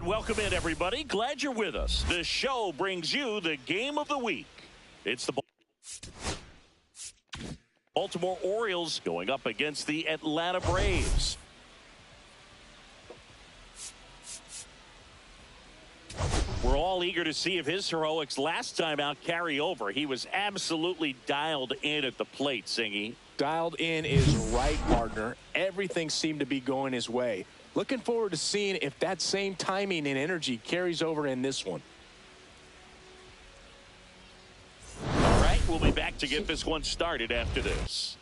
And welcome in, everybody. Glad you're with us. The show brings you the game of the week. It's the Baltimore Orioles going up against the Atlanta Braves. We're all eager to see if his heroics last time out carry over. He was absolutely dialed in at the plate, Singy. Dialed in is right, partner. Everything seemed to be going his way. Looking forward to seeing if that same timing and energy carries over in this one. All right, we'll be back to get this one started after this.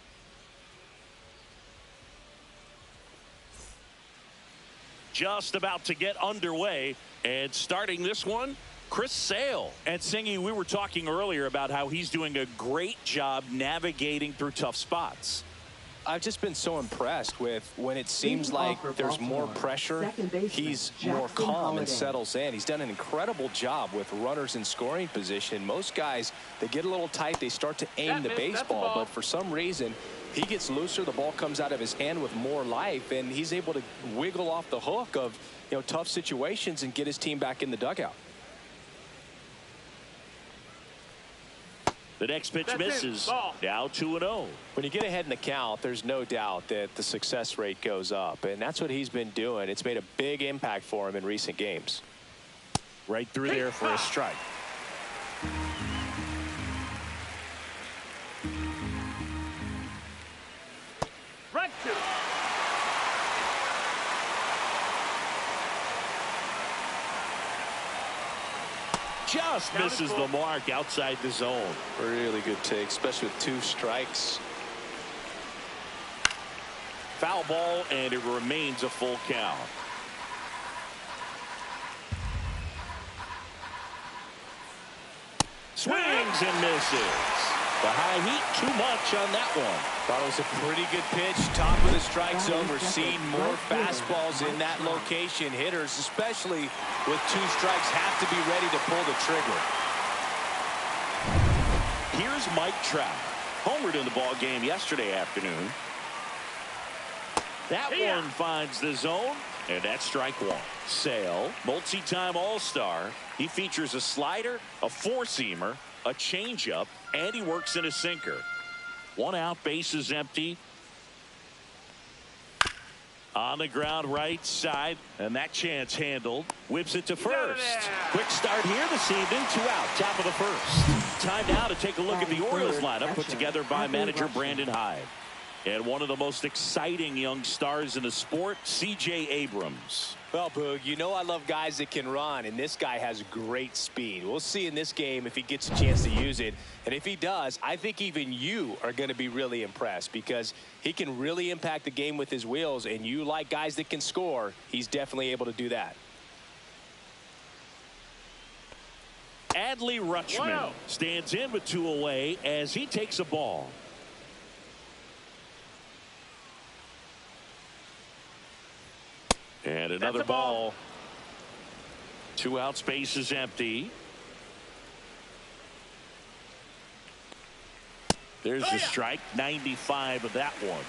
Just about to get underway, and starting this one, Chris Sale. And Singy, we were talking earlier about how he's doing a great job navigating through tough spots. I've just been so impressed with when it seems like there's more pressure, he's more calm and settles in. He's done an incredible job with runners in scoring position. Most guys, they get a little tight, they start to aim the baseball, but for some reason, he gets looser, the ball comes out of his hand with more life, and he's able to wiggle off the hook of, tough situations and get his team back in the dugout. The next pitch misses. Now 2-0. When you get ahead in the count, there's no doubt that the success rate goes up, and that's what he's been doing. It's made a big impact for him in recent games. Right through there for a strike. Just misses the mark outside the zone. Really good take, especially with 2 strikes. Foul ball, and it remains a full count. Swings and misses. The high heat, too much on that one. Thought it was a pretty good pitch. Top of the strike zone. We're seeing more fastballs in that location. Hitters, especially with 2 strikes, have to be ready to pull the trigger. Here's Mike Trout. Homered in the ball game yesterday afternoon. That one finds the zone, and that's strike 1. Sale, multi-time All-Star. He features a slider, a four-seamer, a changeup, and he works in a sinker. 1 out, base is empty. On the ground right side, and that chance handled. Whips it to first. Quick start here this evening. 2 out, top of the first. Time now to take a look at the Orioles lineup put together by manager Brandon Hyde. And one of the most exciting young stars in the sport, C.J. Abrams. Well, Boog, I love guys that can run, and this guy has great speed. We'll see in this game if he gets a chance to use it. And if he does, I think even you are going to be really impressed because he can really impact the game with his wheels, and you like guys that can score. He's definitely able to do that. Adley Rutschman stands in with 2 away as he takes a ball. And another ball. 2 out, space is empty. There's the strike. 95 of that one.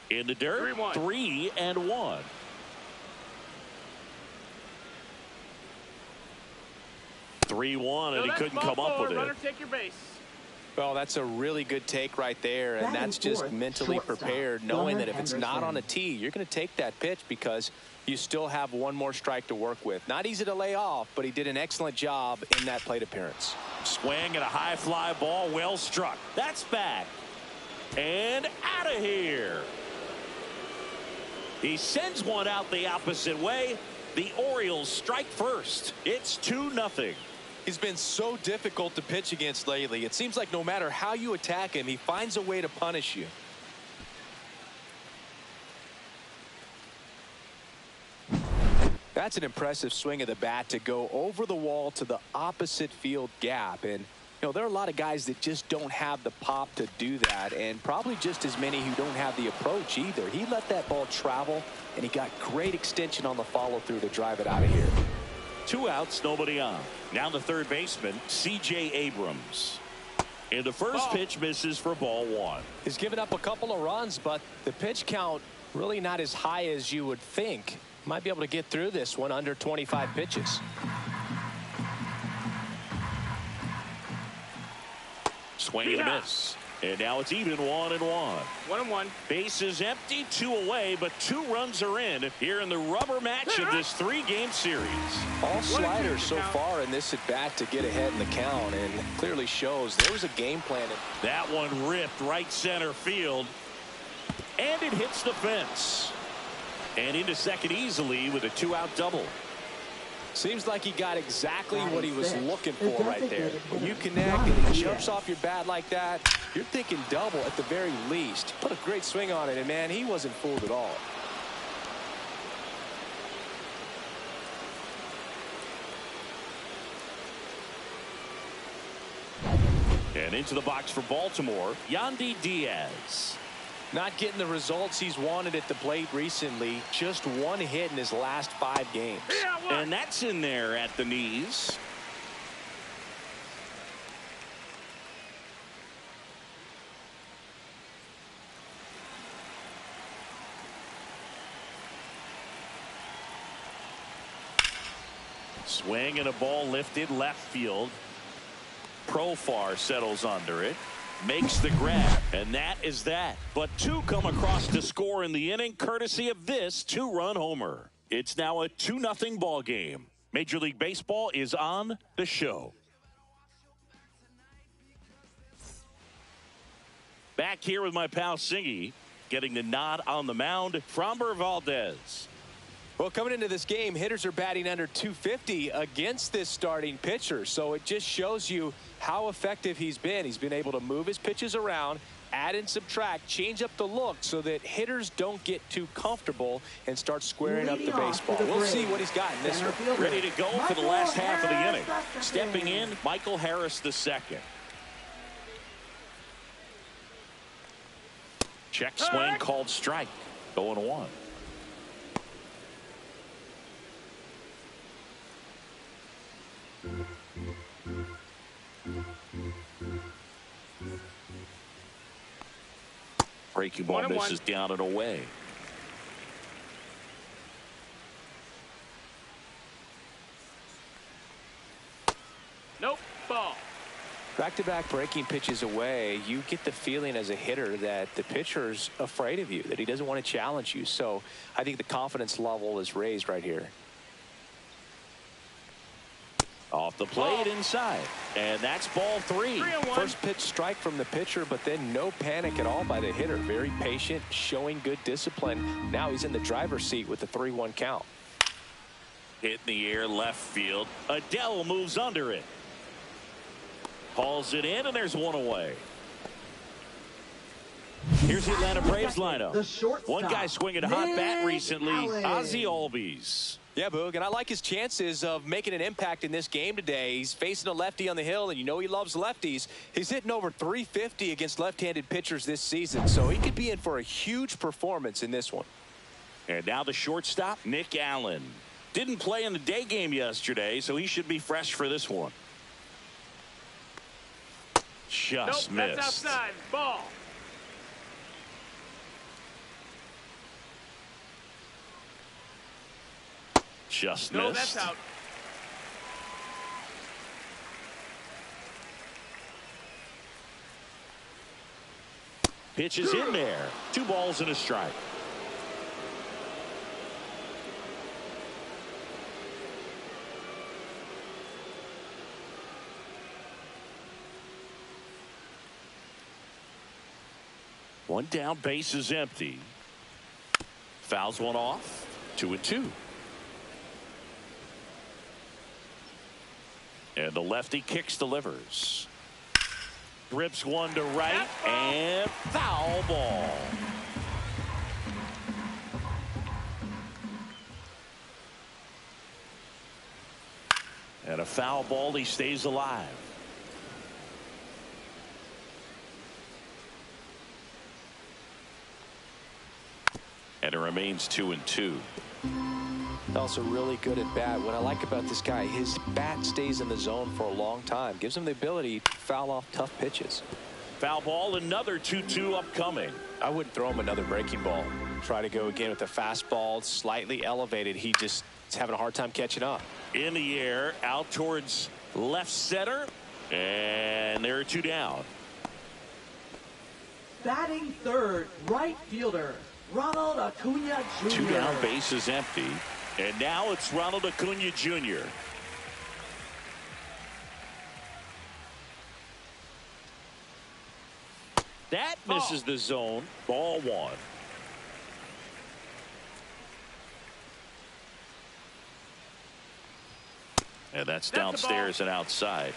In the dirt. 3-1. And he couldn't come up with it. Runner, take your base. Well, that's a really good take right there, and that's just mentally prepared, knowing that if it's not on a tee, you're going to take that pitch because you still have 1 more strike to work with. Not easy to lay off, but he did an excellent job in that plate appearance. Swing and a high fly ball, well struck. That's back. And out of here. He sends one out the opposite way. The Orioles strike first. It's 2-0. He's been so difficult to pitch against lately. It seems like no matter how you attack him, he finds a way to punish you. That's an impressive swing of the bat to go over the wall to the opposite field gap. And, there are a lot of guys that just don't have the pop to do that, and probably just as many who don't have the approach either. He let that ball travel, and he got great extension on the follow-through to drive it out of here. 2 outs, nobody on. Now the third baseman, C.J. Abrams. And the first pitch misses for ball one. He's given up a couple of runs, but the pitch count really not as high as you would think. Might be able to get through this one under 25 pitches. Swing and a miss. And now it's even 1-1. 1-1. Bases empty, 2 away, but 2 runs are in here in the rubber match of this 3-game series. All sliders so far in this at bat to get ahead in the count, and clearly shows there was a game plan. That one ripped right center field, and it hits the fence. And into second easily with a 2-out double. Seems like he got exactly what he was looking for right there. When you connect and he jumps off your bat like that, you're thinking double at the very least. Put a great swing on it, and man, he wasn't fooled at all. And into the box for Baltimore, Yandy Diaz. Not getting the results he's wanted at the plate recently. Just 1 hit in his last 5 games. And that's in there at the knees. Swing and a ball lifted left field. Profar settles under it. Makes the grab, and that is that. But 2 come across to score in the inning, courtesy of this 2-run homer. It's now a 2-0 ball game. Major League Baseball is on the show. Back here with my pal Singy, getting the nod on the mound. Framber Valdez. Well, coming into this game, hitters are batting under 250 against this starting pitcher. So it just shows you how effective he's been. He's been able to move his pitches around, add and subtract, change up the look so that hitters don't get too comfortable and start squaring up the baseball. We'll see what he's got in this one. Ready to go for the last half of the inning. Stepping in, Michael Harris II. Check swing called strike. 0-1. Breaking ball misses down and away. Nope. Ball. Back-to-back breaking pitches away, you get the feeling as a hitter that the pitcher's afraid of you, that he doesn't want to challenge you. So I think the confidence level is raised right here. Off the plate inside, and that's ball 3. First pitch strike from the pitcher, but then no panic at all by the hitter. Very patient, showing good discipline. Now he's in the driver's seat with the 3-1 count. Hit in the air left field. Adele moves under it. Hauls it in, and there's 1 away. Here's the Atlanta Braves lineup. One guy swinging a hot bat recently, Ozzie Albies. Yeah, Boog, and I like his chances of making an impact in this game today. He's facing a lefty on the hill, and you know he loves lefties. He's hitting over 350 against left-handed pitchers this season, so he could be in for a huge performance in this one. And now the shortstop, Nick Allen. Didn't play in the day game yesterday, so he should be fresh for this one. Just missed. That's outside. Ball. Just No, missed. that's out. Pitch is in there. 2 balls and a strike. One down, base is empty. Fouls one off. 2-2. And the lefty kicks, delivers. Rips one to right, and foul ball. And a foul ball, he stays alive. And it remains 2-2. Also really good at bat. What I like about this guy, his bat stays in the zone for a long time. Gives him the ability to foul off tough pitches. Foul ball, another 2-2 upcoming. I wouldn't throw him another breaking ball. Try to go again with the fastball, slightly elevated. He just is having a hard time catching up. In the air, out towards left center. And there are 2 down. Batting third, right fielder, Ronald Acuna Jr. 2 down, base is empty. And now it's Ronald Acuna Jr. That misses the zone. Ball 1. And that's downstairs and outside.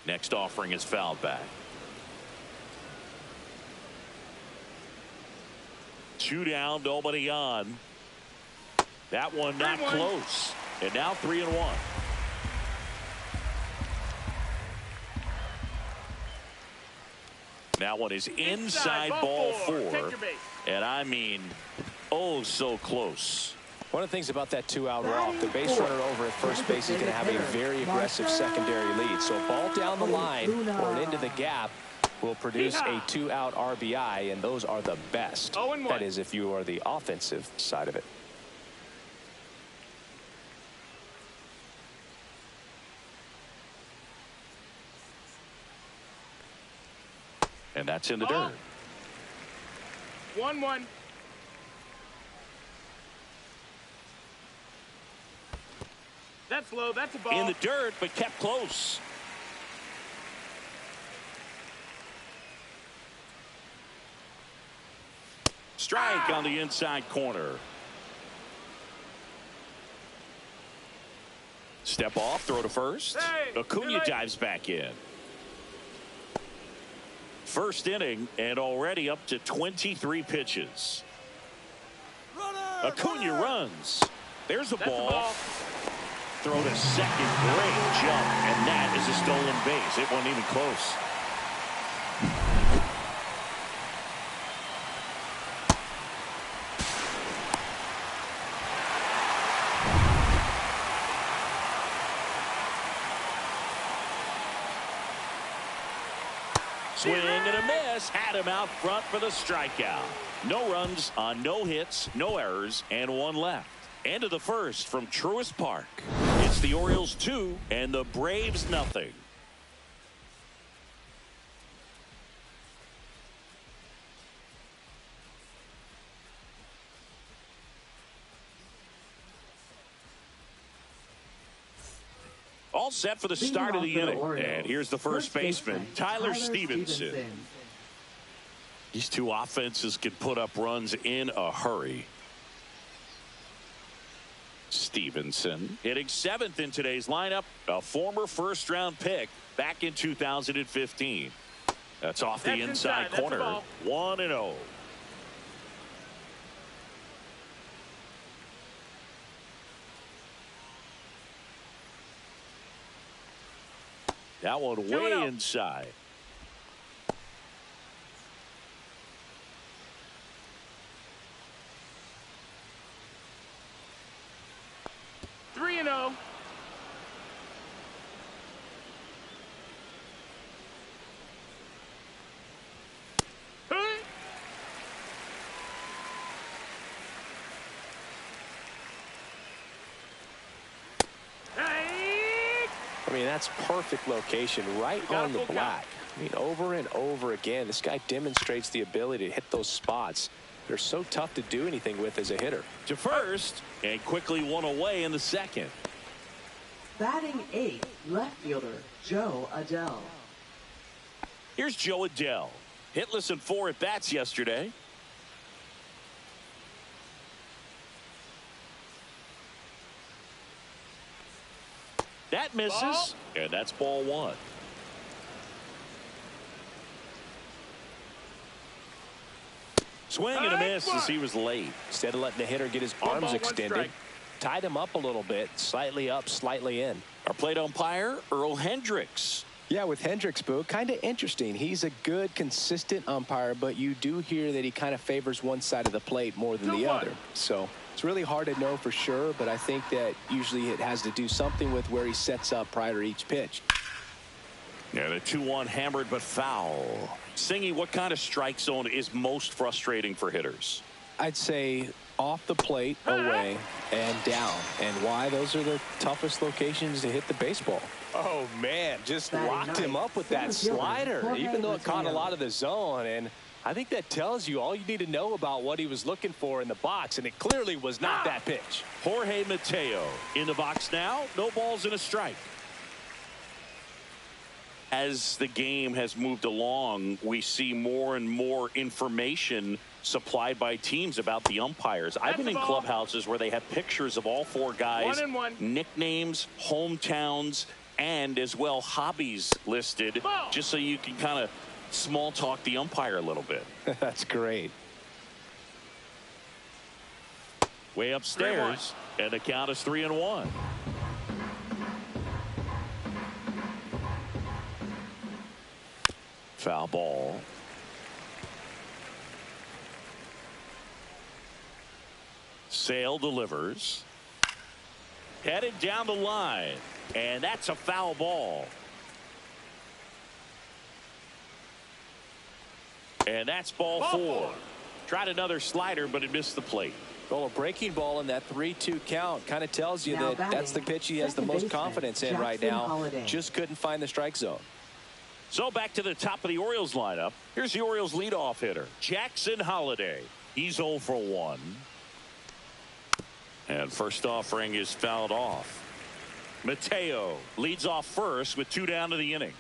Next offering is fouled back. 2 down, nobody on. That one not close. And now 3-1. That one is inside ball 4. And I mean, oh, so close. One of the things about that 2-out walk, the base runner over at first base is going to have a very aggressive secondary lead. So a ball down the line or into the gap will produce a 2-out RBI, and those are the best. That is, if you are the offensive side of it. And that's in the dirt. 1-1. That's low. That's a ball. In the dirt, but kept close. Strike on the inside corner. Step off, throw to first. Acuna dives back in. First inning and already up to 23 pitches. Acuna runs. There's a ball. Throw to second. Great jump. And that is a stolen base. It wasn't even close. Swing and a miss. Had him out front for the strikeout. No runs on no hits, no errors, and 1 left. End of the first from Truist Park. It's the Orioles 2 and the Braves nothing. All set for the start of the inning. And here's the first baseman, Tyler Stevenson. These 2 offenses can put up runs in a hurry. Stevenson hitting 7th in today's lineup, a former first-round pick back in 2015. That's off the inside corner. 1-0. That one way inside. Three and 0. I mean, that's perfect location right on the black. I mean, over and over again, this guy demonstrates the ability to hit those spots. They're so tough to do anything with as a hitter. To first, and quickly one away in the second. Batting 8th, left fielder, Joe Adell. Here's Joe Adell. Hitless in 4 at-bats yesterday. That misses, and that's ball 1. Swing and a miss as he was late. Instead of letting the hitter get his arms extended, tied him up a little bit, slightly up, slightly in. Our plate umpire, Earl Hendricks. Yeah, with Hendricks, Boo, kind of interesting. He's a good, consistent umpire, but you do hear that he kind of favors one side of the plate more than the other. So it's really hard to know for sure, but I think that usually it has to do something with where he sets up prior to each pitch. Yeah, the 2-1 hammered but foul. Singy, what kind of strike zone is most frustrating for hitters? I'd say off the plate, away, and down. And why? Those are the toughest locations to hit the baseball. Oh, man, just locked him up with that slider, even though it caught a lot of the zone. And I think that tells you all you need to know about what he was looking for in the box, and it clearly was not that pitch. Jorge Mateo in the box now. No balls and a strike. As the game has moved along, we see more and more information supplied by teams about the umpires. I've been in clubhouses where they have pictures of all four guys, nicknames, hometowns, and as well hobbies listed, just so you can kind of small talk the umpire a little bit. That's great. Way upstairs, and the count is 3-1. Foul ball. Sale delivers. Headed down the line. And that's a foul ball. And that's ball four. Tried another slider, but it missed the plate. Well, a breaking ball in that 3-2 count kind of tells you that that's the pitch he has the most confidence in right now. Just couldn't find the strike zone. So back to the top of the Orioles lineup. Here's the Orioles leadoff hitter, Jackson Holliday. He's 0 for 1. And first offering is fouled off. Mateo leads off first with 2 down to the inning.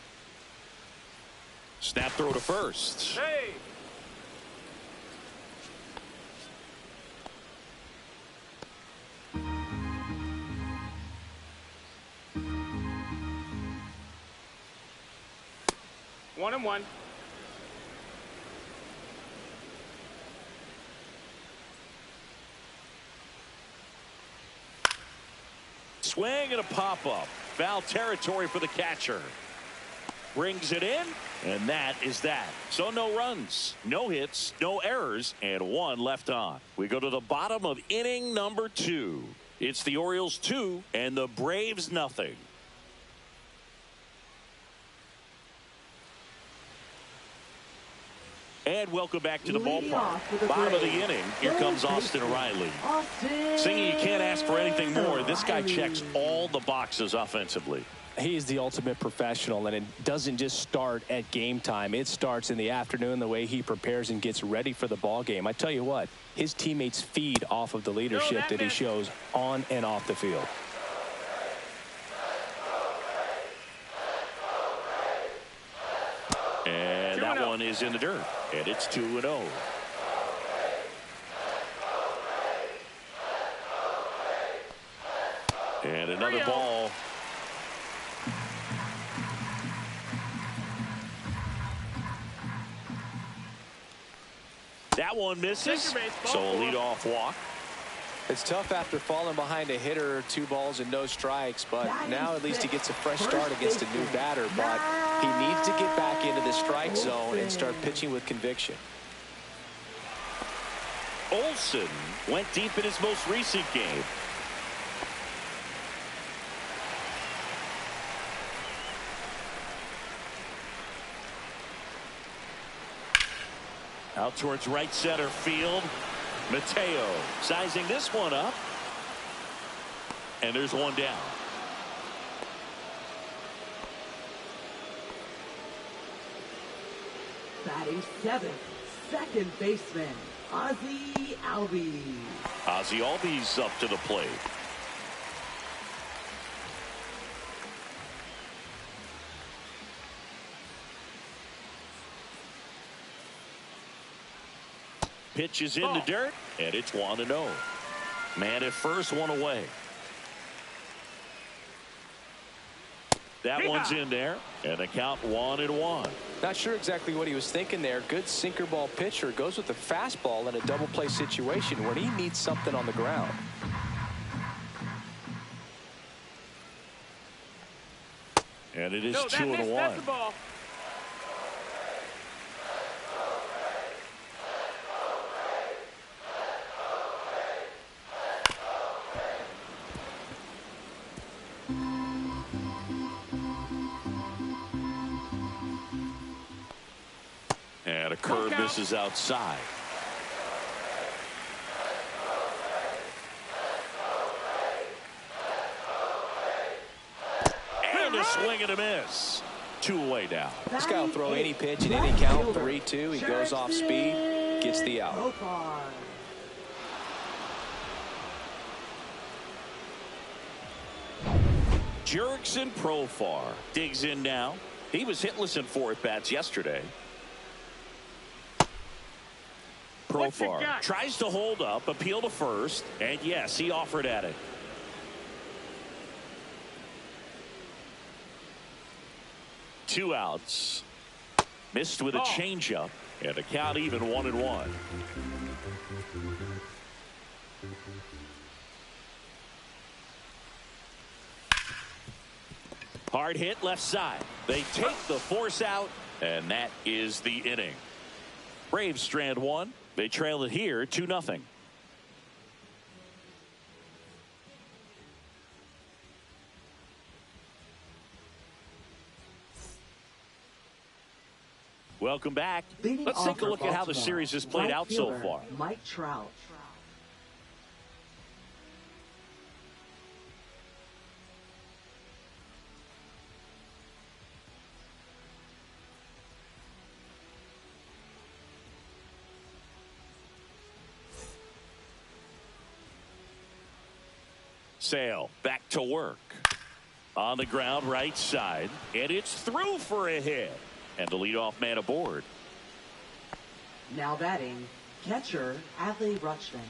Snap throw to first. Hey! One and one. Swing and a pop-up. Foul territory for the catcher. Brings it in, and that is that. So no runs, no hits, no errors, and 1 left on. We go to the bottom of inning number 2. It's the Orioles 2 and the Braves nothing. And welcome back to the ballpark. Bottom of the inning. Here comes Austin Riley. Singing, you can't ask for anything more. This guy checks all the boxes offensively. He's the ultimate professional, and it doesn't just start at game time. It starts in the afternoon, the way he prepares and gets ready for the ball game. I tell you what, his teammates feed off of the leadership that he shows on and off the field. And that one is in the dirt, and it's 2-0. And another ball. That one misses, so a leadoff walk. It's tough after falling behind a hitter, 2 balls and no strikes, but now at least he gets a fresh start against a new batter. But he needs to get back into the strike zone and start pitching with conviction. Olsen went deep in his most recent game. Out towards right center field. Mateo sizing this one up. And there's 1 down. Batting 7th, second baseman, Ozzie Albies. Ozzie Albies up to the plate. Pitch is in the dirt, and it's 1-0. Man at first, 1 away. That one's in there, and the count 1-1. Not sure exactly what he was thinking there. Good sinker ball pitcher goes with the fastball in a double play situation when he needs something on the ground. And it is No, 2-1. That's the ball. And a curve misses outside. And a swing and a miss. 2 away now. This guy will throw any pitch in any count. 3-2. He goes off speed, gets the out. Jurickson Profar digs in now. He was hitless in 4 at-bats yesterday. Profar tries to hold up, appeal to first, and yes, he offered at it. Two outs. Missed with a changeup, and a count even 1-1. Hard hit left side. They take the force out, and that is the inning. Braves strand one. They trail it here 2-0. Welcome back. Let's take a look at how the series has played out so far. Mike Trout. Sale back to work. On the ground right side, and it's through for a hit. And the leadoff man aboard. Now batting, catcher Adley Rutschman.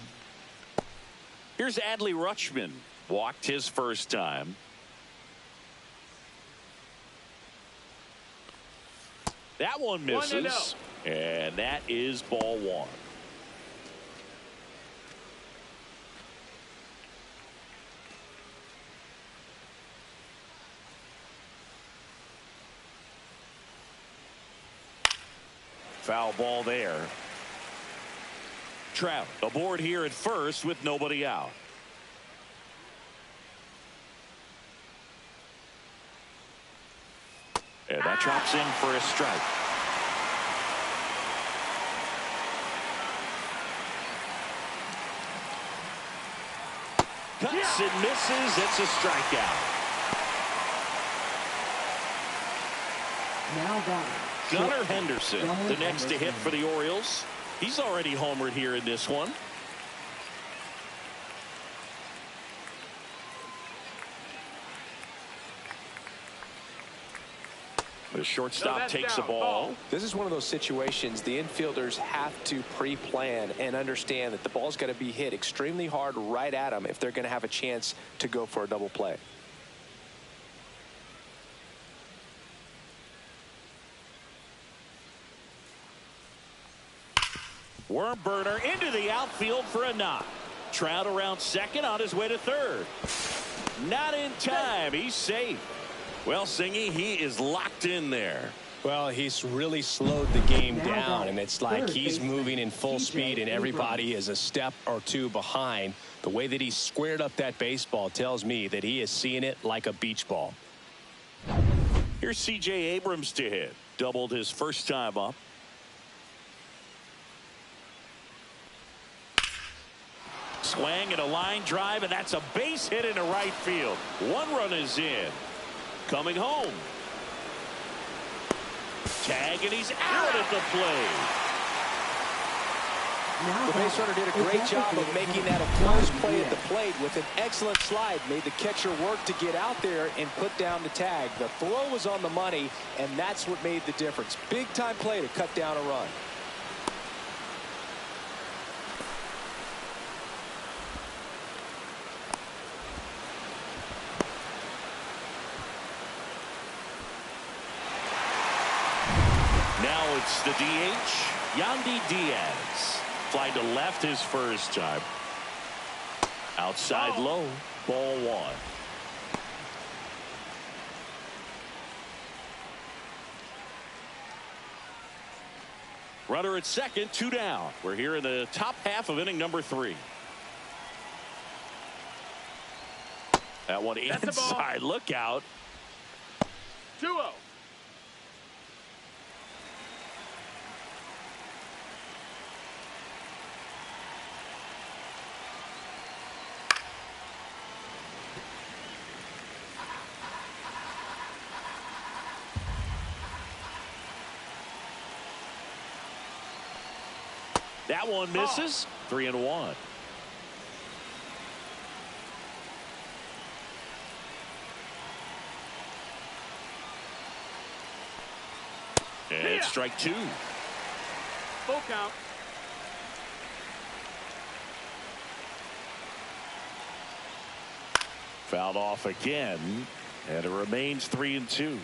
Here's Adley Rutschman. Walked his first time. That one misses. And that is ball one. Foul ball there. Trout aboard here at first with nobody out. And that drops in for a strike. Cuts and misses. It's a strikeout. Now batting. Gunnar Henderson, the next to hit for the Orioles. He's already homered here in this one. The shortstop takes the ball. This is one of those situations the infielders have to pre-plan and understand that the ball's got to be hit extremely hard right at them if they're going to have a chance to go for a double play. Worm burner into the outfield for a knock. Trout around second on his way to third. Not in time. He's safe. Well, Singy, he is locked in there. Well, he's really slowed the game down, and it's like he's moving in full speed, and everybody is a step or two behind. The way that he squared up that baseball tells me that he is seeing it like a beach ball. Here's C.J. Abrams to hit. Doubled his first time up. Swing and a line drive, and that's a base hit into right field. One run is in. Coming home. Tag, and he's out at the plate. The base runner did a great job of making that a close play at the plate with an excellent slide. Made the catcher work to get out there and put down the tag. The throw was on the money, and that's what made the difference. Big time play to cut down a run. Now it's the DH, Yandy Diaz. Fly to left his first time. Outside low, ball one. Runner at second, 2 down. We're here in the top half of inning number 3. That one inside. Look out. 2-0. That one misses. 3-1. And strike 2. Full count. Fouled off again, and it remains 3-2.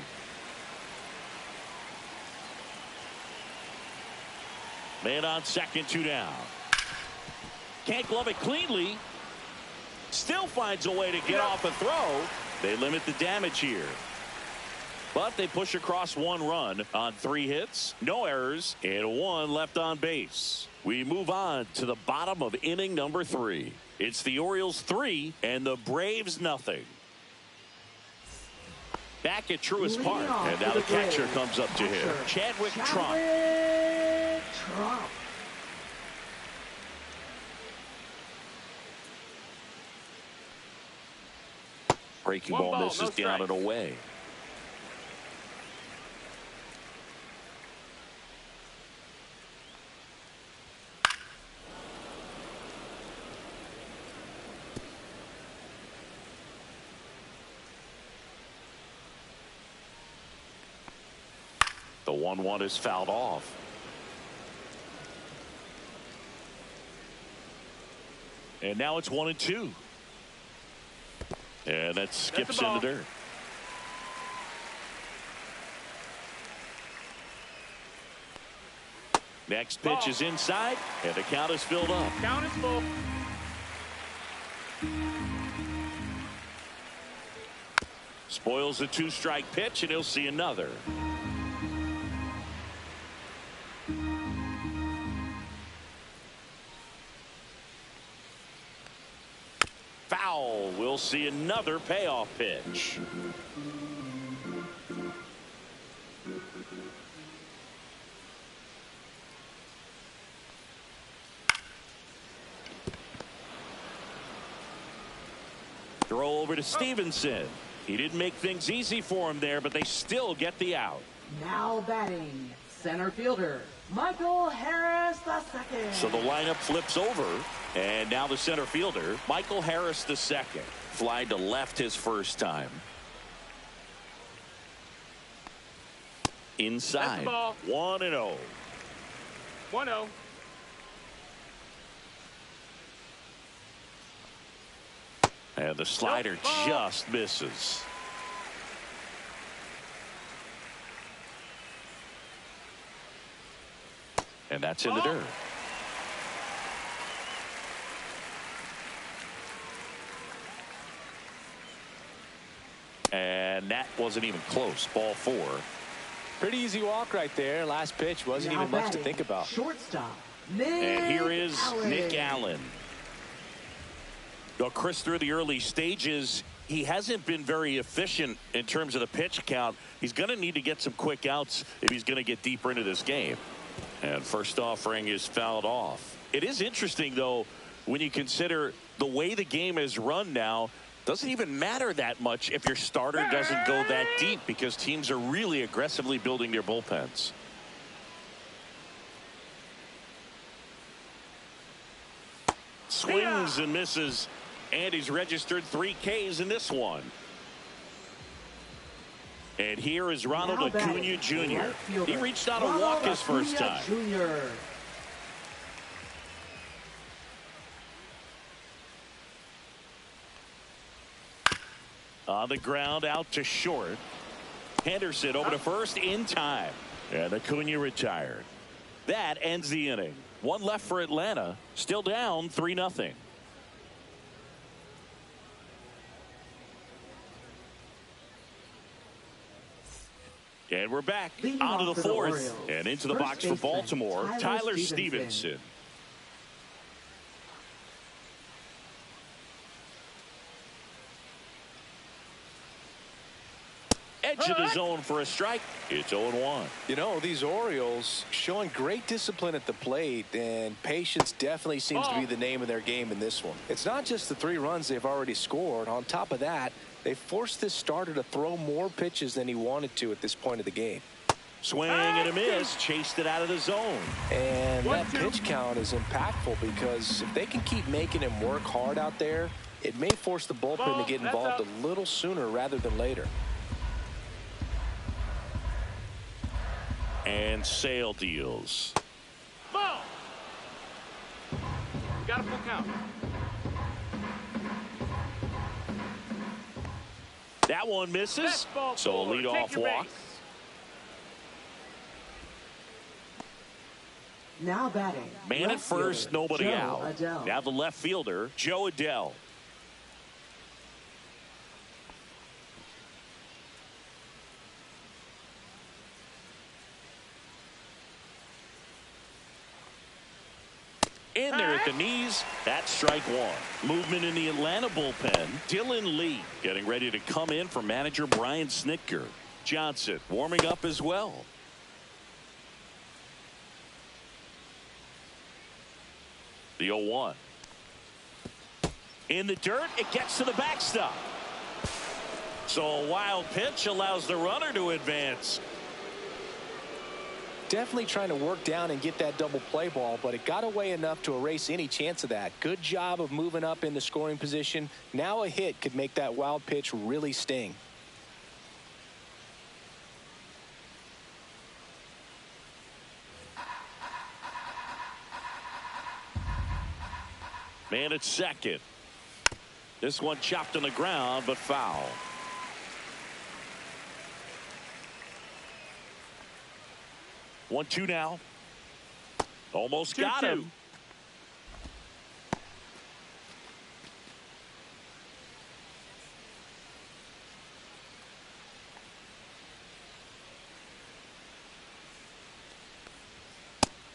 Man on second, 2 down. Can't glove it cleanly. Still finds a way to get off a throw. They limit the damage here. But they push across 1 run on 3 hits, no errors, and 1 left on base. We move on to the bottom of inning number 3. It's the Orioles 3 and the Braves nothing. Back at Truist Park, and now the catcher comes up to him. Chadwick Trump. Breaking ball misses down and away. The 1-1 is fouled off. And now it's 1-2. And that skips in the dirt. Next pitch is inside, and the count is filled up. Count is full. Spoils the 2-strike pitch, and he'll see another. Foul. We'll see another payoff pitch. Throw over to Stevenson. He didn't make things easy for him there, but they still get the out. Now batting, center fielder, Michael Harris II. So the lineup flips over, and now the center fielder, Michael Harris II. Fly to left his first time. Inside. 1-0. 1-0. And the slider just misses. And that's in the dirt. And that wasn't even close. Ball 4. Pretty easy walk right there. Last pitch wasn't even much to think about. Shortstop. And here is Nick Allen. Well, Chris, through the early stages, he hasn't been very efficient in terms of the pitch count. He's going to need to get some quick outs if he's going to get deeper into this game. And first offering is fouled off. It is interesting, though, when you consider the way the game is run now. Doesn't even matter that much if your starter doesn't go that deep, because teams are really aggressively building their bullpens. Swings and misses, and he's registered 3 Ks in this one. And here is Ronald Acuna Jr. He reached out a walk his first time. On the ground, out to short. Henderson over to first in time. And Acuna retired. That ends the inning. 1 left for Atlanta. Still down 3-0. And we're back Leading onto off the for the fourth Orioles, and into the first box for baseman, Baltimore, Tyler Stevenson. Stevenson. Edge of the zone for a strike. It's 0-1. You know, these Orioles showing great discipline at the plate, and patience definitely seems to be the name of their game in this one. It's not just the 3 runs they've already scored. On top of that, they forced this starter to throw more pitches than he wanted to at this point of the game. Swing and a miss. Chased it out of the zone. And that pitch count is impactful because if they can keep making him work hard out there, it may force the bullpen to get involved a little sooner rather than later. And Sale deals. Ball. Got a full count. That one misses. So a leadoff walk. Now batting. Man at first, nobody Joe out. Adele. Now the left fielder, Joe Adele. In there at the knees, that's strike 1. Movement in the Atlanta bullpen. Dylan Lee getting ready to come in for manager Brian Snitker. Johnson warming up as well. The 0-1. In the dirt, it gets to the backstop. So a wild pitch allows the runner to advance. Definitely trying to work down and get that double play ball, but it got away enough to erase any chance of that. Good job of moving up in the scoring position. Now a hit could make that wild pitch really sting. Man at second. This one chopped on the ground, but foul. 1-2 now. Almost got him.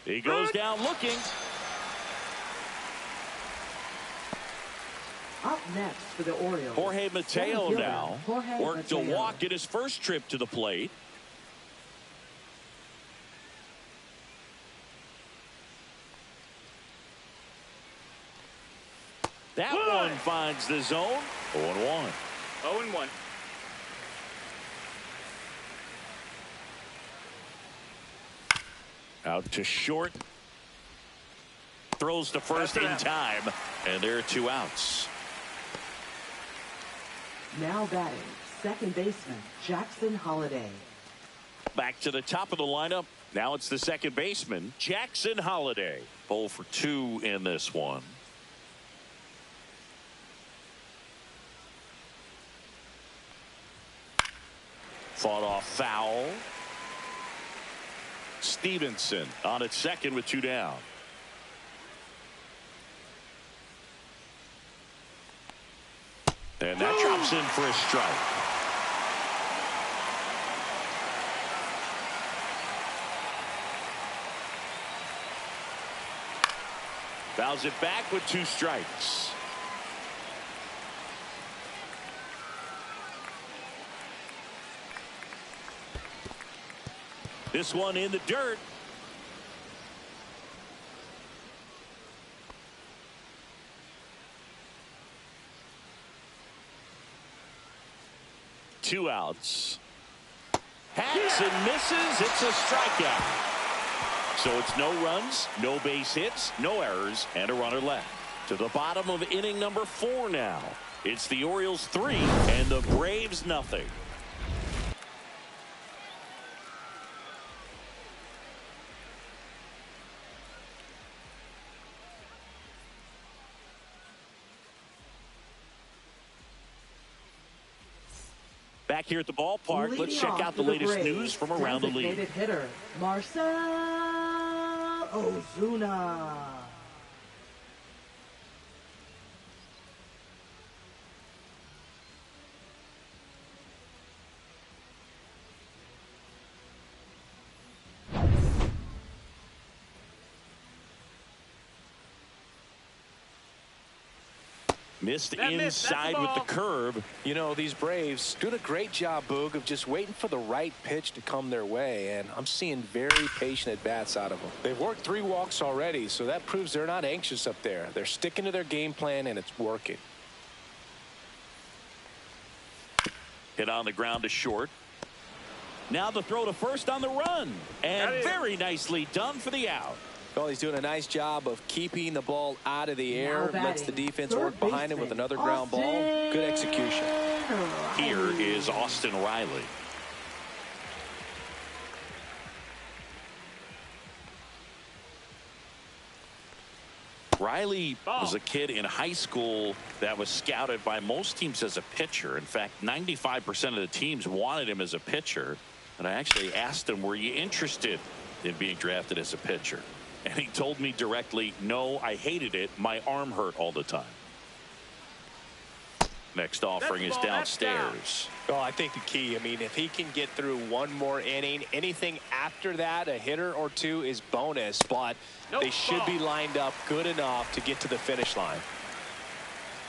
He goes down looking. Up next for the Orioles, Jorge Mateo now worked a Mateo. walk in his first trip to the plate. That one finds the zone. 0-1. 0-1. Out to short. Throws to first in time. And there are 2 outs. Now batting, second baseman, Jackson Holliday. Back to the top of the lineup. Now it's the second baseman, Jackson Holliday. 0 for 2 in this one. Fought off foul. Stevenson on at second with 2 down. And that drops in for a strike. Fouls it back with 2 strikes. This one in the dirt. Two outs. Hacks and misses. It's a strikeout. So it's no runs, no base hits, no errors, and a runner left. To the bottom of inning number 4 now. It's the Orioles 3 and the Braves nothing. Back here at the ballpark, let's check out the latest news from around the league. Designated hitter, Marcell Ozuna. Missed inside with the curve. You know, these Braves doing a great job, Boog, of just waiting for the right pitch to come their way, and I'm seeing very patient at-bats out of them. They've worked 3 walks already, so that proves they're not anxious up there. They're sticking to their game plan, and it's working. Hit on the ground to short. Now the throw to first on the run, and very nicely done for the out. Well, he's doing a nice job of keeping the ball out of the air. Lets the defense work behind him with another ground ball. Good execution. Here is Austin Riley. Riley was a kid in high school that was scouted by most teams as a pitcher. In fact, 95% of the teams wanted him as a pitcher. And I actually asked him, were you interested in being drafted as a pitcher? And he told me directly, no, I hated it. My arm hurt all the time. Next offering is downstairs. Well, I think the key, I mean, if he can get through one more inning, anything after that, a hitter or two is bonus, but they should be lined up good enough to get to the finish line.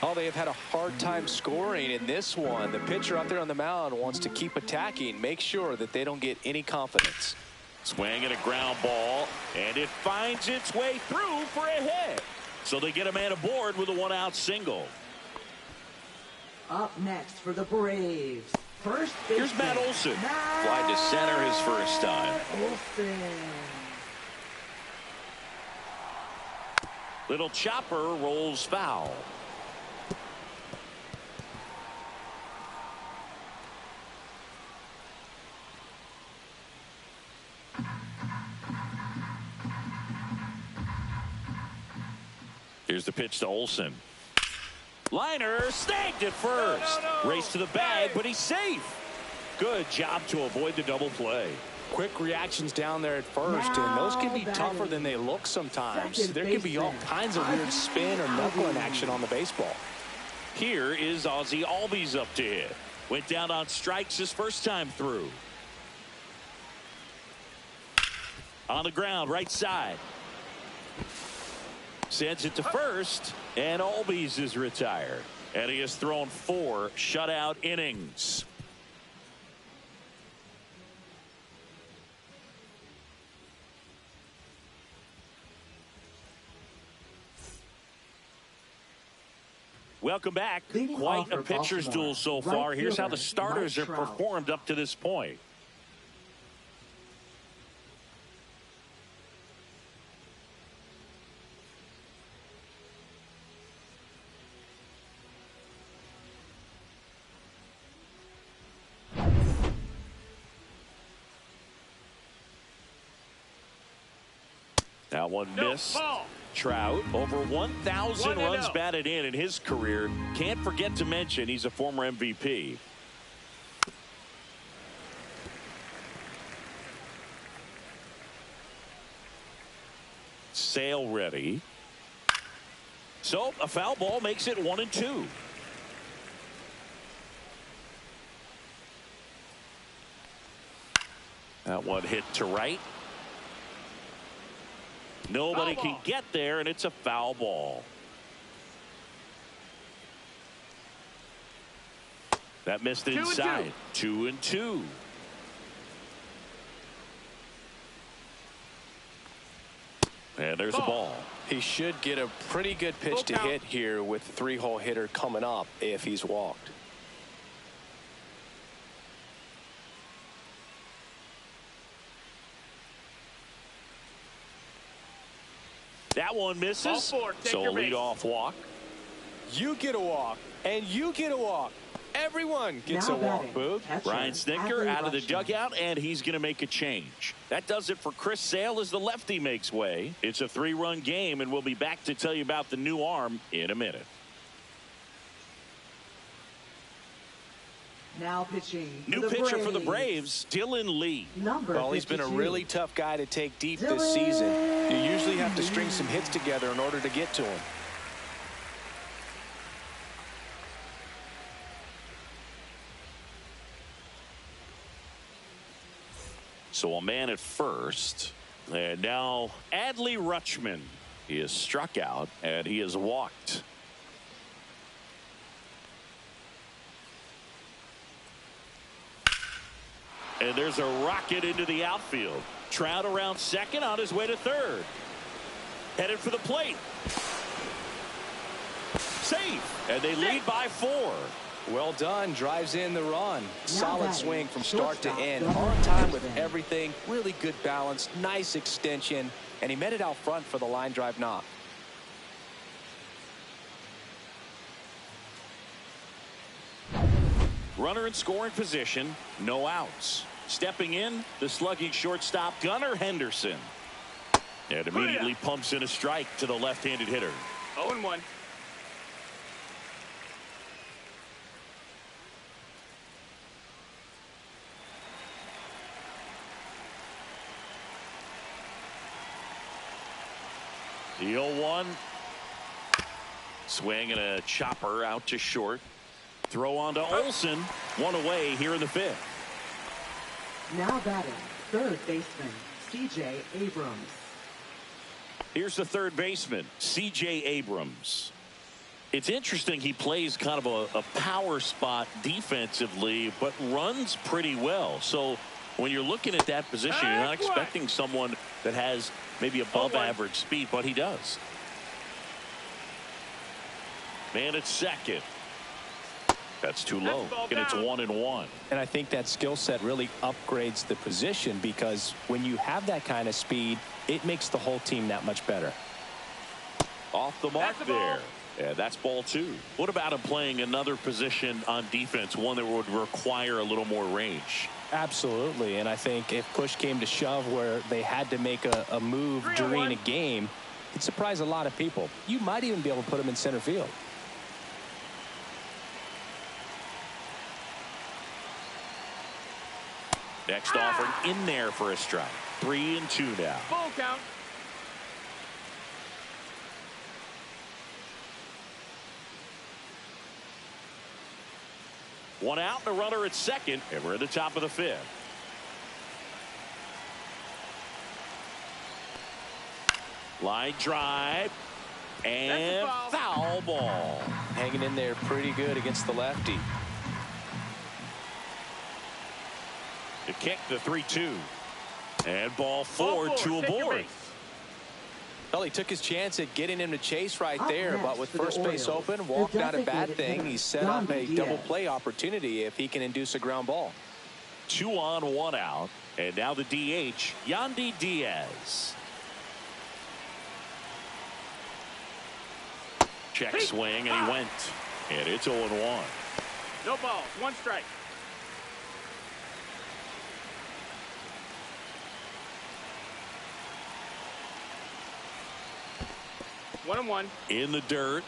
Oh, they have had a hard time scoring in this one. The pitcher out there on the mound wants to keep attacking, make sure that they don't get any confidence. Swing and a ground ball, and it finds its way through for a hit. So they get a man aboard with a 1-out single. Up next for the Braves, first baseman. Here's Matt Olson. Fly to center his first time. Olson. Little chopper rolls foul. Here's the pitch to Olson. Liner snagged at first. Race to the bag, but he's safe. Good job to avoid the double play. Quick reactions down there at first, and those can be tougher than they look sometimes. There can be all kinds of weird spin or knuckling action on the baseball. Here is Ozzie Albies up to hit. Went down on strikes his first time through. On the ground, right side. Sends it to first, and Albies is retired. And he has thrown 4 shutout innings. Welcome back. Quite a pitcher's duel so far. Here's how the starters have performed up to this point. That one missed. Trout, over 1,000 runs batted in his career. Can't forget to mention he's a former MVP. Sale ready. So a foul ball makes it 1-2. That one hit to right. Nobody can get there, and it's a foul ball. That missed inside. 2-2. And there's a ball. He should get a pretty good pitch to hit here with the 3-hole hitter coming up if he's walked. That one misses. So a leadoff walk. You get a walk, and you get a walk. Everyone gets a walk, Boog. Ryan Snitker out of the dugout, and he's going to make a change. That does it for Chris Sale as the lefty makes way. It's a 3-run game, and we'll be back to tell you about the new arm in a minute. Now pitching. New pitcher for the Braves, Dylan Lee. Well, he's been a really tough guy to take deep this season. You usually have to string some hits together in order to get to him. So a man at first. And now Adley Rutschman. He is struck out, and he is walked. And there's a rocket into the outfield. Trout around second, on his way to third. Headed for the plate. Safe. And they lead by 4. Well done. Drives in the run. Solid swing from start to end. On time with everything. Really good balance. Nice extension. And he met it out front for the line drive knock. Runner in scoring position. No outs. Stepping in, the slugging shortstop Gunnar Henderson. And immediately pumps in a strike to the left-handed hitter. 0-1. The 0-1. Swing and a chopper out to short. Throw on to Olsen. One away here in the 5th. Now batting, third baseman, C.J. Abrams. Here's the third baseman, C.J. Abrams. It's interesting, he plays kind of a power spot defensively, but runs pretty well. So when you're looking at that position, you're not expecting someone that has maybe above average speed, but he does. Man at second. That's too low, and it's 1-1. And I think that skill set really upgrades the position, because when you have that kind of speed, it makes the whole team that much better. Off the mark there. Yeah, that's ball 2. What about him playing another position on defense, one that would require a little more range? Absolutely, and I think if push came to shove where they had to make a move during a game, it'd surprise a lot of people. You might even be able to put him in center field. Next offering in there for a strike. 3-2 now. Full count. One out and a runner at second, and we're at the top of the 5th. Line drive and foul ball. Hanging in there pretty good against the lefty. The kick, the 3-2. And ball 4, 2 aboard. Well, he took his chance at getting him to chase right there, but with first base open, walked not a bad thing. He set up a double play opportunity if he can induce a ground ball. 2 on, 1 out. And now the DH, Yandy Diaz. Check swing, and he went. And it's 0-1. No balls, 1 strike. One and 1. In the dirt.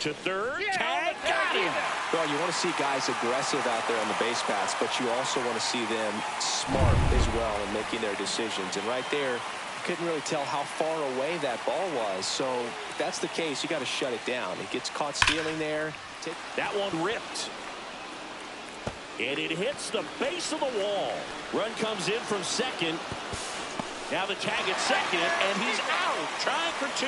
To third. Tag. Got him. Well, you want to see guys aggressive out there on the base paths, but you also want to see them smart as well in making their decisions. And right there, you couldn't really tell how far away that ball was. So if that's the case, you got to shut it down. It gets caught stealing there. That one ripped. And it hits the base of the wall. Run comes in from second. Now the tag at second, and he's out, trying for 2.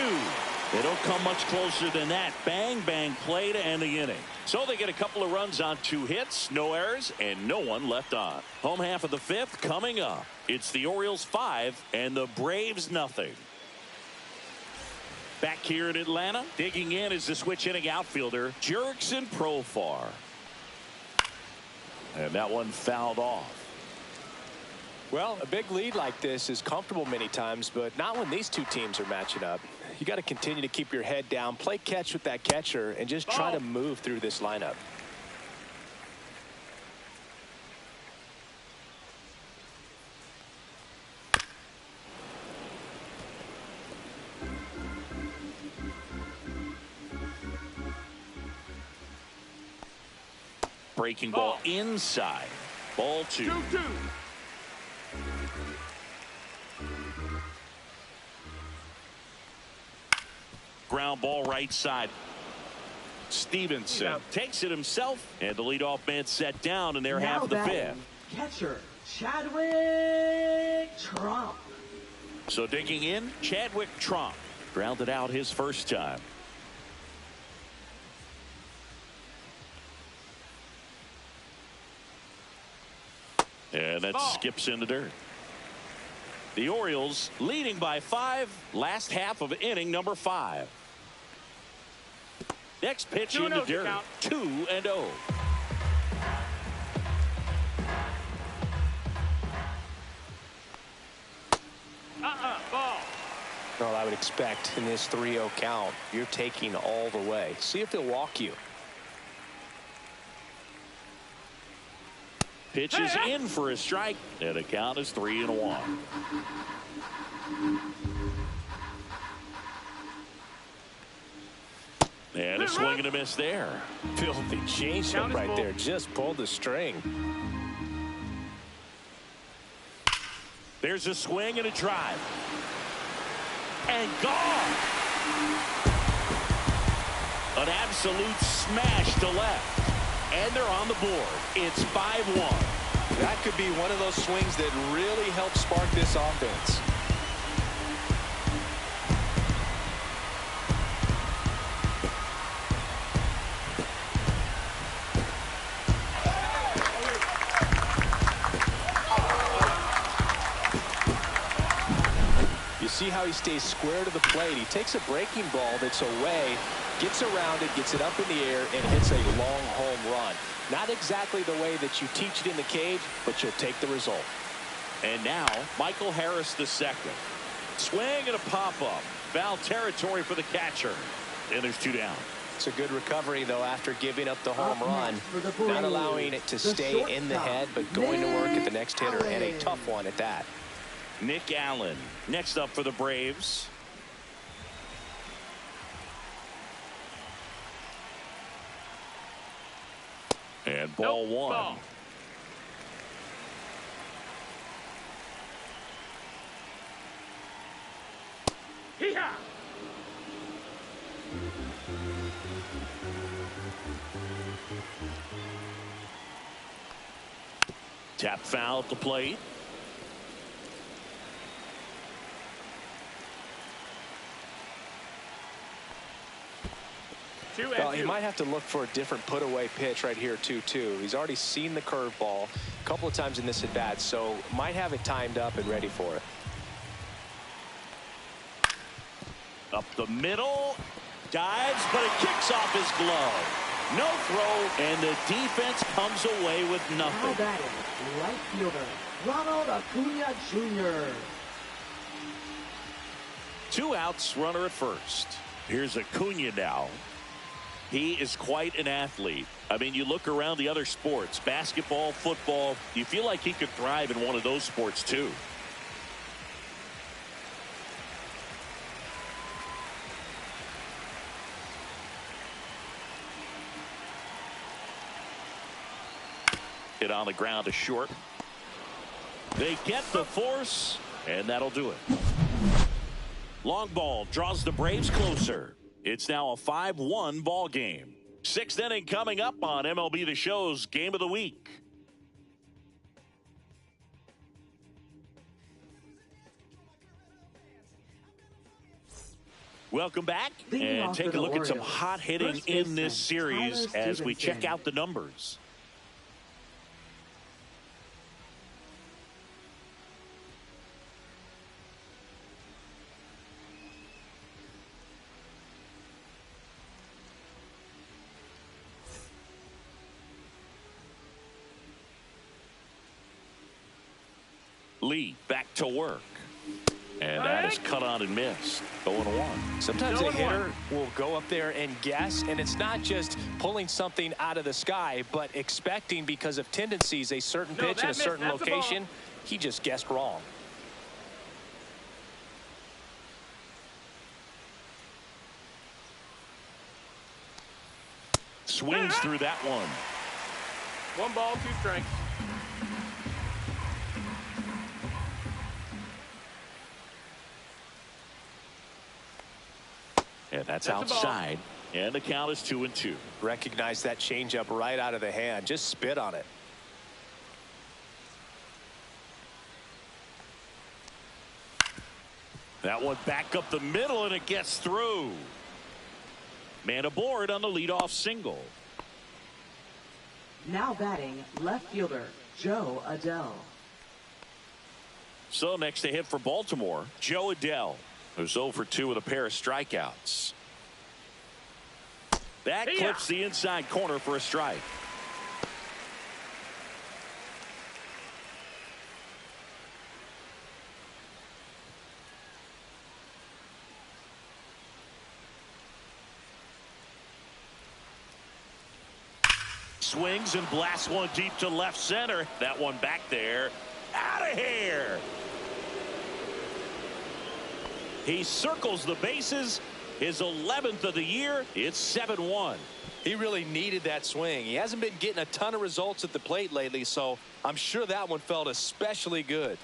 They don't come much closer than that. Bang, bang play to end the inning. So they get a couple of runs on 2 hits, no errors, and no one left on. Home half of the 5th coming up. It's the Orioles 5 and the Braves nothing. Back here in Atlanta, digging in is the switch inning outfielder, Jurickson Profar. And that one fouled off. Well, a big lead like this is comfortable many times, but not when these two teams are matching up. You got to continue to keep your head down, play catch with that catcher, and just try to move through this lineup. Breaking ball inside. Ball 2. 2-2. Ground ball right side. Stevenson takes it himself, and the leadoff man set down in their half of the 5th. Catcher Chadwick Trump. So digging in, Chadwick Trump grounded out his first time. And that Ball. skips in the dirt. The Orioles leading by 5. Last half of inning number 5. Next pitch in the dirt. 2-0. Ball. Well, I would expect in this 3-0 count, you're taking all the way. See if he'll walk you. Pitch is in for a strike, and the count is 3-1. And a swing and a miss there. Filthy changeup right there. Just pulled the string. There's a swing and a drive. And gone. An absolute smash to left. And they're on the board. It's 5-1. That could be one of those swings that really helps spark this offense. You see how he stays square to the plate. He takes a breaking ball that's away, gets around it, gets it up in the air, and hits a long home run. Not exactly the way that you teach it in the cage, but you'll take the result. And now, Michael Harris II. Swing and a pop-up. Foul territory for the catcher. And there's 2 down. It's a good recovery, though, after giving up the home run. Not allowing it to stay in the head, but going to work at the next hitter, and a tough one at that. Nick Allen next up for the Braves. And ball 1. Ball. Hee-haw. Tap foul at the plate. Well, he might have to look for a different put-away pitch right here, too. He's already seen the curveball a couple of times in this at-bat, so might have it timed up and ready for it. Up the middle. Dives, but it kicks off his glove. No throw, and the defense comes away with nothing. Now batting, right fielder, Ronald Acuna Jr. 2 outs, runner at first. Here's Acuna now. He is quite an athlete. I mean, you look around the other sports, basketball, football, you feel like he could thrive in one of those sports too. Hit on the ground to short. They get the force, and that'll do it. Long ball draws the Braves closer. It's now a 5-1 ball game. 6th inning coming up on MLB The Show's Game of the Week. Welcome back, and take a look at some hot hitting in this series as we check out the numbers. Lee back to work. And that is cut on and missed. 0-1. Sometimes a hitter will go up there and guess, and it's not just pulling something out of the sky, but expecting because of tendencies a certain pitch in a certain location. He just guessed wrong. Swings through that one. 1 ball, 2 strikes. And that's outside. And the count is 2-2. Recognize that changeup right out of the hand. Just spit on it. That one back up the middle, and it gets through. Man aboard on the leadoff single. Now batting, left fielder, Joe Adele. So next to hit for Baltimore, Joe Adele, who's 0 for 2 with a pair of strikeouts. That clips the inside corner for a strike. Swings and blasts one deep to left center. That one back there. Out of here. He circles the bases. His 11th of the year. It's 7-1. He really needed that swing. He hasn't been getting a ton of results at the plate lately, so I'm sure that one felt especially good.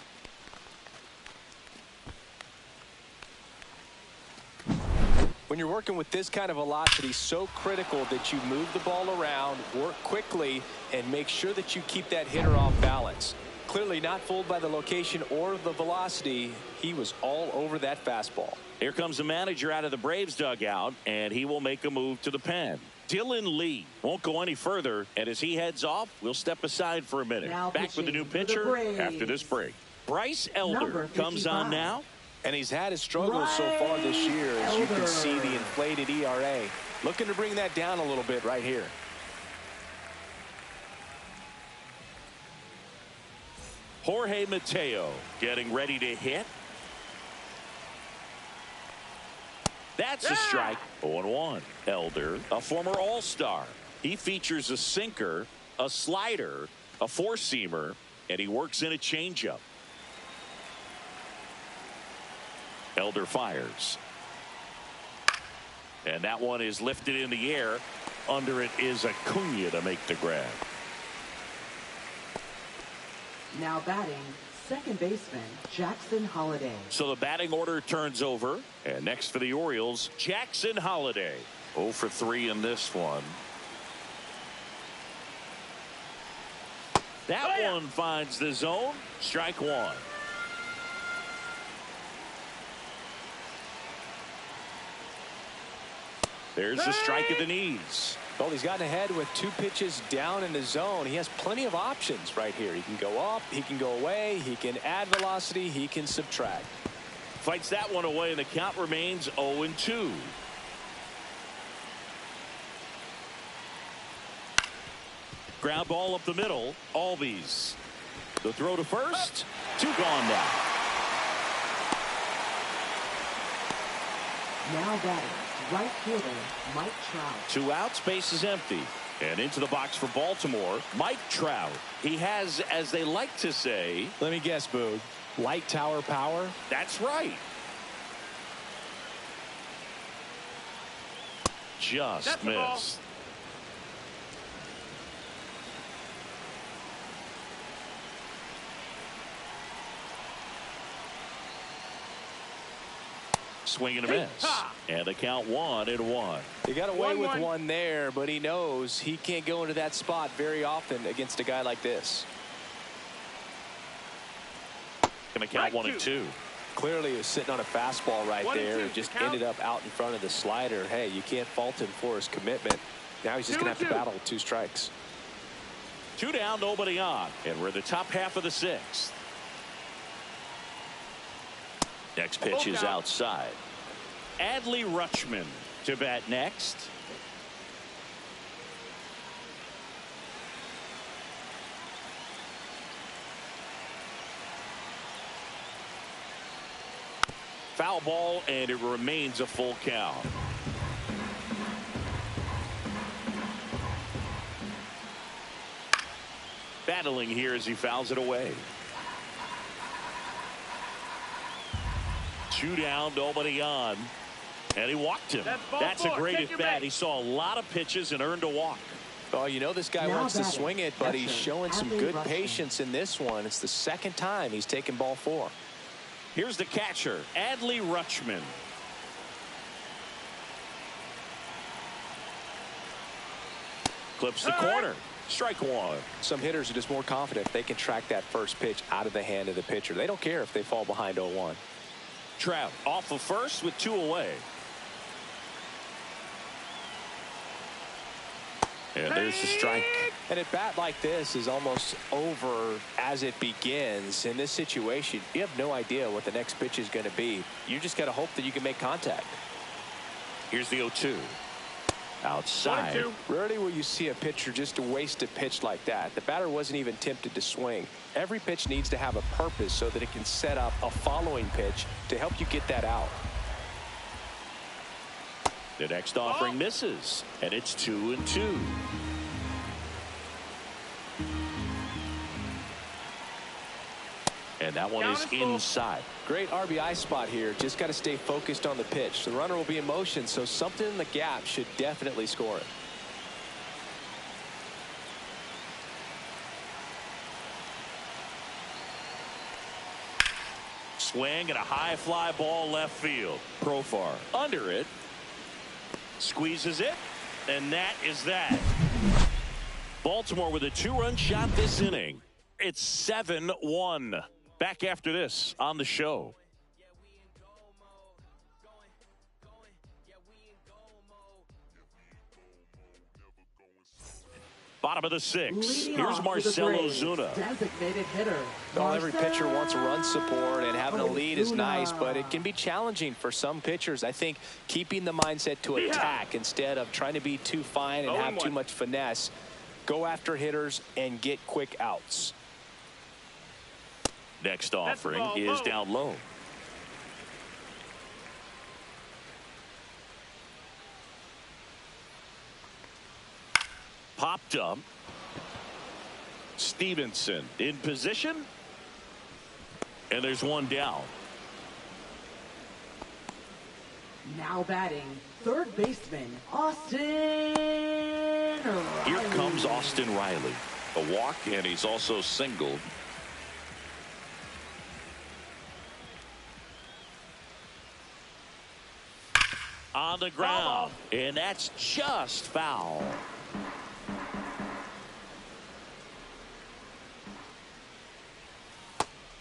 When you're working with this kind of velocity, so critical that you move the ball around, work quickly, and make sure that you keep that hitter off balance. Clearly not fooled by the location or the velocity. He was all over that fastball. Here comes the manager out of the Braves dugout, and he will make a move to the pen. Dylan Lee won't go any further, and as he heads off, we'll step aside for a minute. Now back with the new pitcher after this break. Bryce Elder comes on now. And he's had his struggles so far this year, as you can see the inflated ERA. Looking to bring that down a little bit right here. Jorge Mateo getting ready to hit. That's a strike. 0-1. Elder, a former All-Star. He features a sinker, a slider, a four-seamer, and he works in a changeup. Elder fires. And that one is lifted in the air. Under it is Acuna to make the grab. Now batting, second baseman Jackson Holliday. So the batting order turns over. And next for the Orioles, Jackson Holliday. 0 for 3 in this one. That one finds the zone. Strike one. There's a strike at the knees. Well, he's gotten ahead with 2 pitches down in the zone. He has plenty of options right here. He can go up, he can go away, he can add velocity, he can subtract. Fights that one away, and the count remains 0-2. Ground ball up the middle. Albies. The throw to first. 2 gone now. Now batting, right fielder Mike Trout. 2 outs, base is empty. And into the box for Baltimore, Mike Trout. He has, as they like to say, let me guess, Boog, light tower power? That's right. Just missed. Swing and a miss. And the count 1-1. He got away with one there, but he knows he can't go into that spot very often against a guy like this. Gonna count 1-2. Clearly he was sitting on a fastball right there and just ended up out in front of the slider. Hey, you can't fault him for his commitment. Now he's just gonna have to battle with 2 strikes. 2 down, nobody on. And we're in the top half of the 6th. Next pitch is outside. Adley Rutschman to bat next. Foul ball, and it remains a full count. Battling here as he fouls it away. 2 down, nobody on. And he walked him. That's a great at bat. He saw a lot of pitches and earned a walk. Oh, you know this guy wants to swing it, but he's showing some good patience in this one. It's the 2nd time he's taken ball 4. Here's the catcher, Adley Rutschman. Clips the corner. Strike 1. Some hitters are just more confident if they can track that first pitch out of the hand of the pitcher. They don't care if they fall behind 0-1. Trout off of first with 2 away. And there's the strike. And a bat like this is almost over as it begins. In this situation, you have no idea what the next pitch is going to be. You just got to hope that you can make contact. Here's the 0-2. Outside. Rarely will you see a pitcher just waste a pitch like that. The batter wasn't even tempted to swing. Every pitch needs to have a purpose so that it can set up a following pitch to help you get that out. The next offering misses, and it's 2-2. And that one is inside. Great RBI spot here. Just got to stay focused on the pitch. The runner will be in motion, so something in the gap should definitely score it. Swing and a high fly ball left field. Profar under it. Squeezes it, and that is that. Baltimore with a 2-run shot this inning. It's 7-1. Back after this on the show. Bottom of the 6th. Here's Marcell Ozuna. Designated hitter. Well, every pitcher wants run support, and having a lead is nice, but it can be challenging for some pitchers. I think keeping the mindset to attack instead of trying to be too fine and have too much finesse. Go after hitters and get quick outs. Next offering is down low. Popped up. Stevenson in position. And there's one down. Now batting, third baseman, Austin Riley. Here comes Austin Riley. A walk, and he's also singled. On the ground, and that's just foul.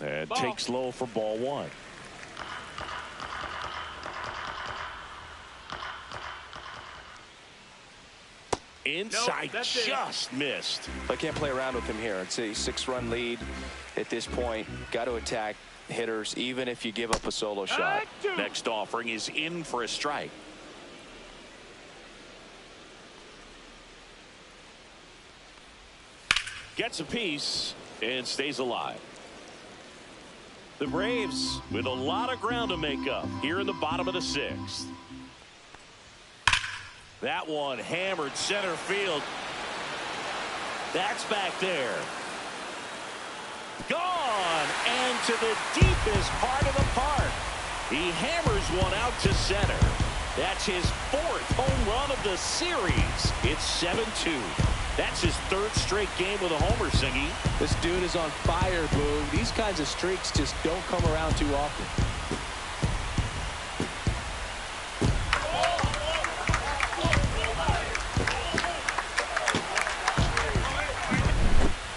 And takes low for ball 1. Inside, just missed. I can't play around with him here. It's a 6-run lead at this point. Got to attack hitters even if you give up a solo shot. Next offering is in for a strike. Gets a piece and stays alive. The Braves with a lot of ground to make up here in the bottom of the 6th. That one hammered center field. That's back there. Gone, and to the deepest part of the park. He hammers one out to center. That's his 4th home run of the series. It's 7-2. That's his 3rd straight game with a homer, Singy. This dude is on fire, Boo. These kinds of streaks just don't come around too often.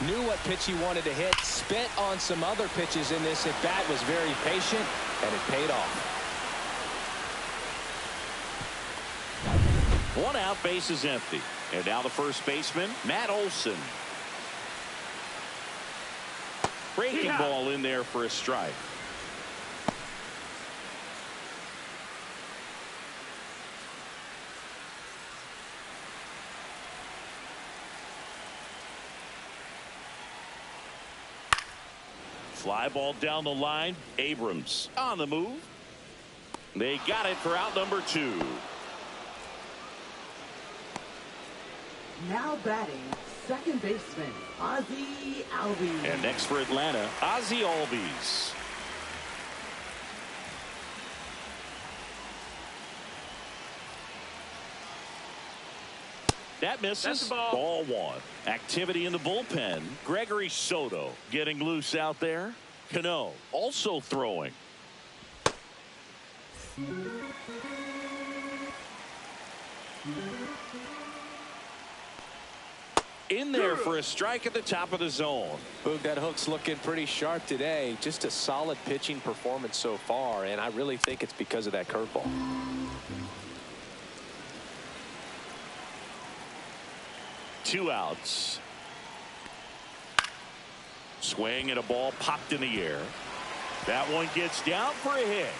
Knew what pitch he wanted to hit. Spent on some other pitches in this at bat. Was very patient, and it paid off. 1 out, base is empty. And now the first baseman, Matt Olson. Breaking ball in there for a strike. Fly ball down the line. Abrams on the move. They got it for out number 2. Now batting, second baseman, Ozzie Albies. And next for Atlanta, Ozzie Albies. That misses. Ball 1. Activity in the bullpen. Gregory Soto getting loose out there. Cano also throwing. In there for a strike at the top of the zone. Boog, that hook's looking pretty sharp today. Just a solid pitching performance so far, and I really think it's because of that 2 outs. Swing and a ball popped in the air. That one gets down for a hit.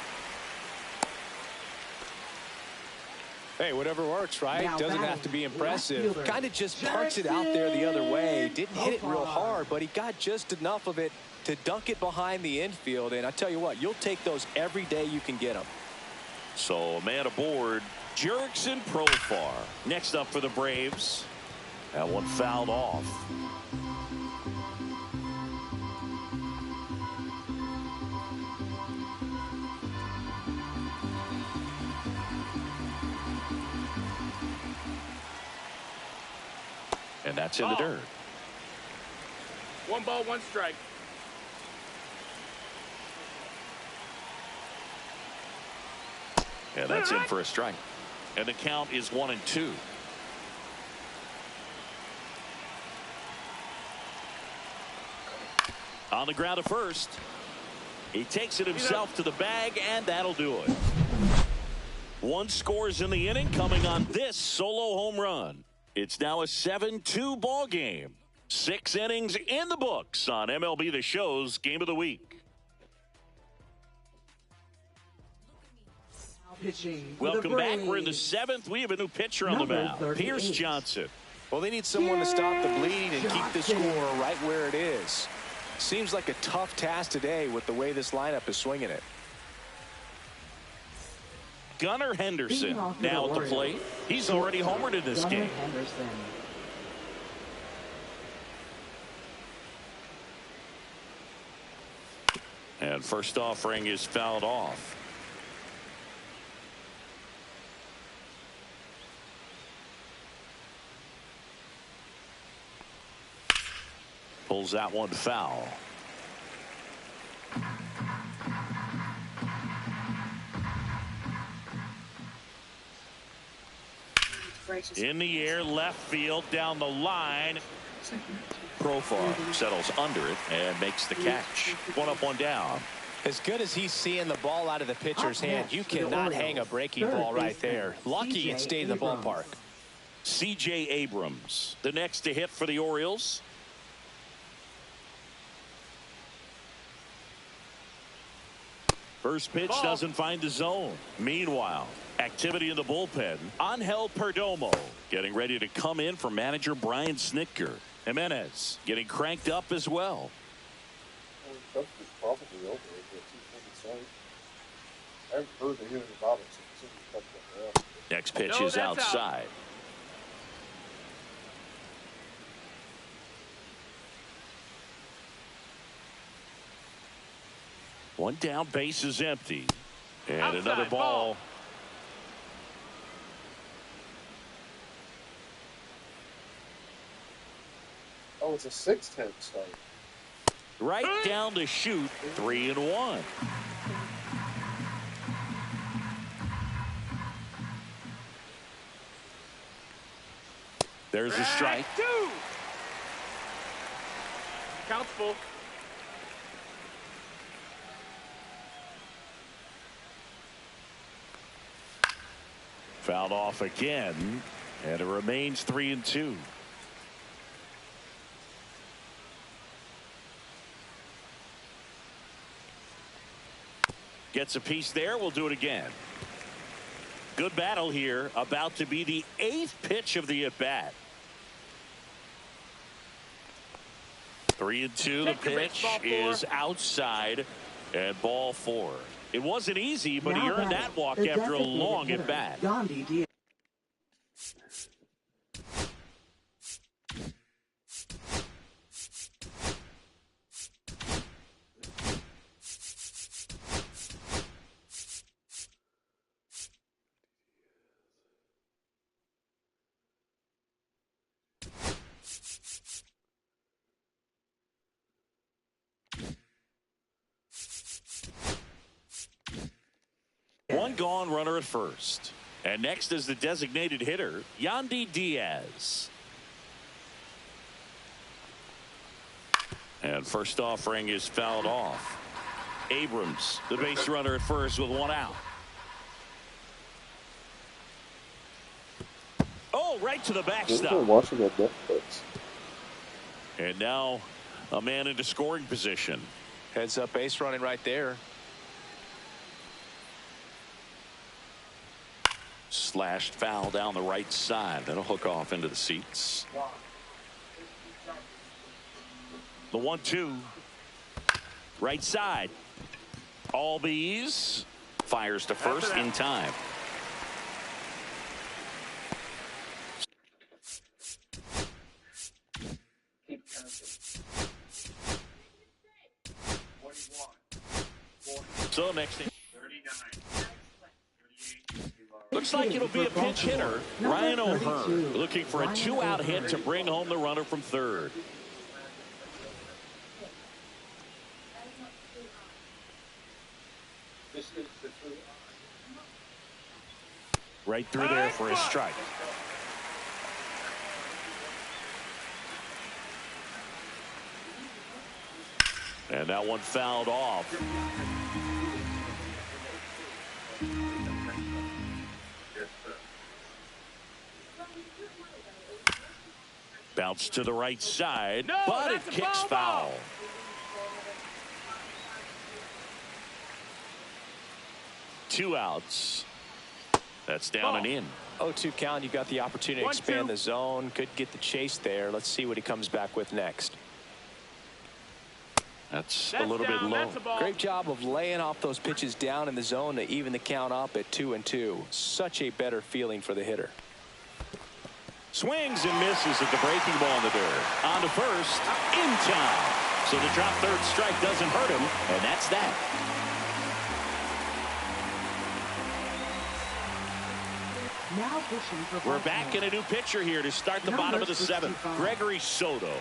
Hey, whatever works, right? Now Doesn't have to be impressive. Kind of just parks it out there the other way. Didn't hit it real hard, but he got just enough of it to dunk it behind the infield. And I tell you what, you'll take those every day you can get them. So a man aboard, Jurickson Profar. Next up for the Braves. That one fouled off. And that's in the dirt. 1 ball, 1 strike. And that's in for a strike. And the count is 1-2. On the ground at first. He takes it himself to the bag, and that'll do it. 1 scores in the inning, coming on this solo home run. It's now a 7-2 ball game. 6 innings in the books on MLB The Show's Game of the Week. Welcome back. We're in the 7th. We have a new pitcher on the mound, Pierce Johnson. Well, they need someone to stop the bleed and keep the score right where it is. Seems like a tough task today with the way this lineup is swinging it. Gunnar Henderson now at the plate. He's already homered in this game. And first offering is fouled off. Pulls that one foul. In the air, left field, down the line. Profar settles under it and makes the catch. 1 up, 1 down. As good as he's seeing the ball out of the pitcher's hand, you cannot hang a breaking ball right there. Lucky it stayed in the ballpark. C.J. Abrams, the next to hit for the Orioles. First pitch doesn't find the zone. Meanwhile, activity in the bullpen. Angel Perdomo getting ready to come in for manager Brian Snitker. Jimenez getting cranked up as well. Next pitch is outside. One down, base is empty. And outside, another ball. Oh, it's a 6-10 start. Right down to shoot. 3-1. There's a strike. 2. Count's full. Fouled off again, and it remains 3-2. Gets a piece there. We'll do it again. Good battle here. About to be the 8th pitch of the at-bat. 3-2. The pitch is outside, and ball 4. It wasn't easy, but he earned that walk after a long at-bat. One gone, runner at first. And next is the designated hitter, Yandy Diaz. And first offering is fouled off. Abrams, the base runner at first with 1 out. Oh, ball right to the Maybe backstop. they're watching on Netflix. And now a man into scoring position. Heads up base running right there. Slashed foul down the right side. That'll hook off into the seats. The 1-2. Right side. Albies fires to first in time. So next thing. Looks like it'll be a pinch hitter. Ryan O'Hearn looking for a 2-out hit to bring home the runner from third. Right through there for a strike. And that one fouled off. Bounce to the right side, but it kicks foul. Two outs. That's down and in. 0-2 count. You got the opportunity to expand the zone. Could get the chase there. Let's see what he comes back with next. That's a little bit low. Great job of laying off those pitches down in the zone to even the count up at 2-2. Such a better feeling for the hitter. Swings and misses at the breaking ball in the dirt. On to first, in time. So the drop third strike doesn't hurt him, and that's that. Now pushing for We're back in a new pitcher here to start the bottom of the seventh. Gregory Soto.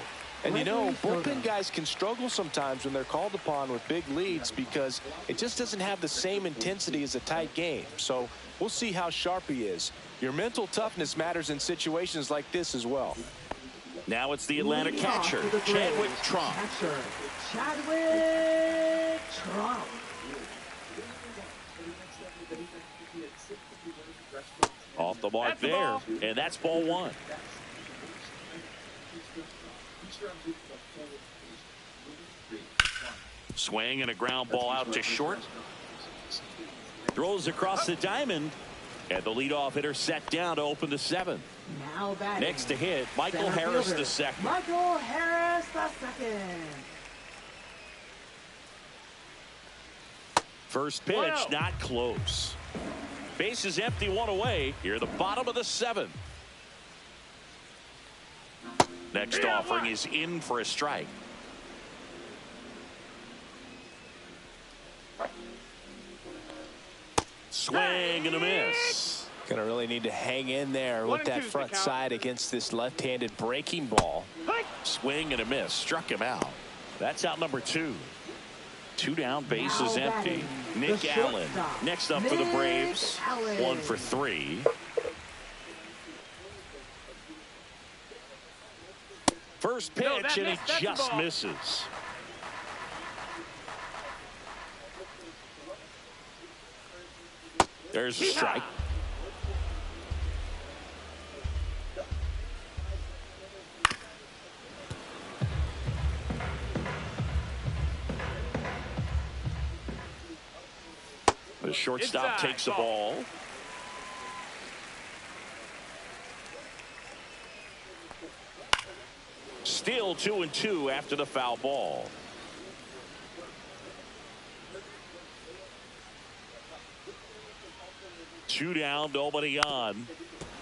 And you know, bullpen guys can struggle sometimes when they're called upon with big leads because it just doesn't have the same intensity as a tight game. So we'll see how sharp he is. Your mental toughness matters in situations like this as well. Now it's the Atlanta catcher, Chadwick Trump. Chadwick Trump. Off the mark there, and that's ball one. Swing and a ground ball out to short. Throws across the diamond, and the leadoff hitter set down to open the seventh. Now batting. Next to hit, Michael Harris the second. Michael Harris the second. First pitch, not close. Base is empty, one away. Here, the bottom of the seventh. Next offering is in for a strike. Swing and a miss. Gonna really need to hang in there with that front side against this left-handed breaking ball. Swing and a miss. Struck him out. That's out number two. Two down, base is empty. Nick Allen next up for the Braves. 1 for 3. First pitch, and he just misses. There's a strike. The shortstop takes the ball. Still 2-2 after the foul ball. Two down, nobody on.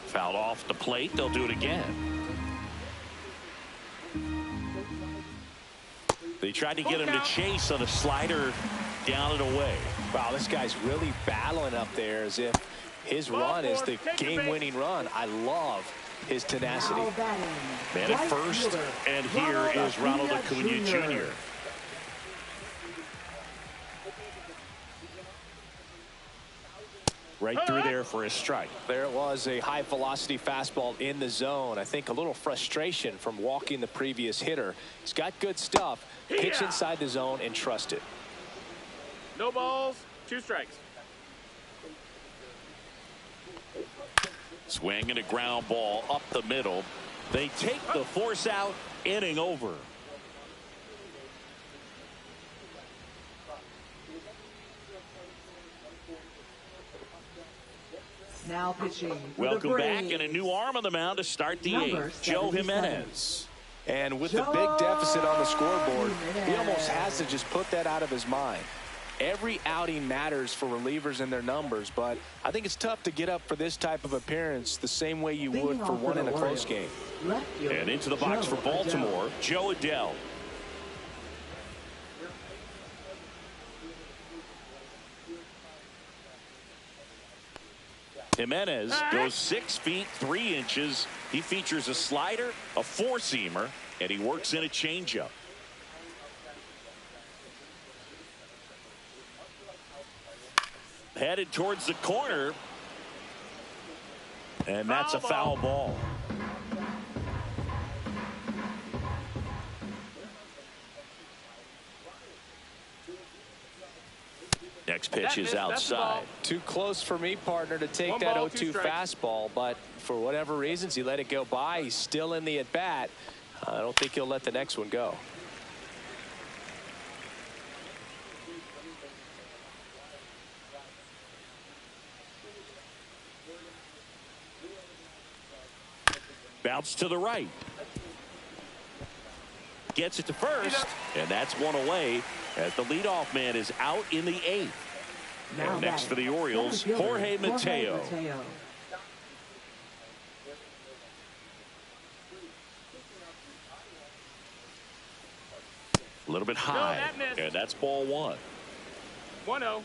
Fouled off the plate. They'll do it again. They tried to get him to chase on a slider down and away. Wow, this guy's really battling up there as if his run is the game-winning run. I love his tenacity. Man at first, and here is Ronald Acuna Jr. Right through there for a strike. There it was, a high-velocity fastball in the zone. I think a little frustration from walking the previous hitter. He's got good stuff. Pitch inside the zone and trust it. No balls, 2 strikes. Swing and a ground ball up the middle. They take the force out. Inning over. Now pitching. Welcome back, and a new arm on the mound to start the eighth. Joe Jimenez. And with the big deficit on the scoreboard, he almost has to just put that out of his mind. Every outing matters for relievers and their numbers, but I think it's tough to get up for this type of appearance the same way you would for one in a close game. And into the box for Baltimore, Joe Adell. Jimenez goes 6 feet 3 inches. He features a slider, a four-seamer, and he works in a changeup. Headed towards the corner, and that's a foul ball. Next pitch is outside. Too close for me, partner, to take that 0-2 fastball, but for whatever reasons he let it go by. He's still in the at-bat. I don't think he'll let the next one go. Bounce to the right. Gets it to first, and that's one away as the leadoff man is out in the eighth. And next for the Orioles, Jorge Mateo. A little bit high, and that's ball one. 1-0.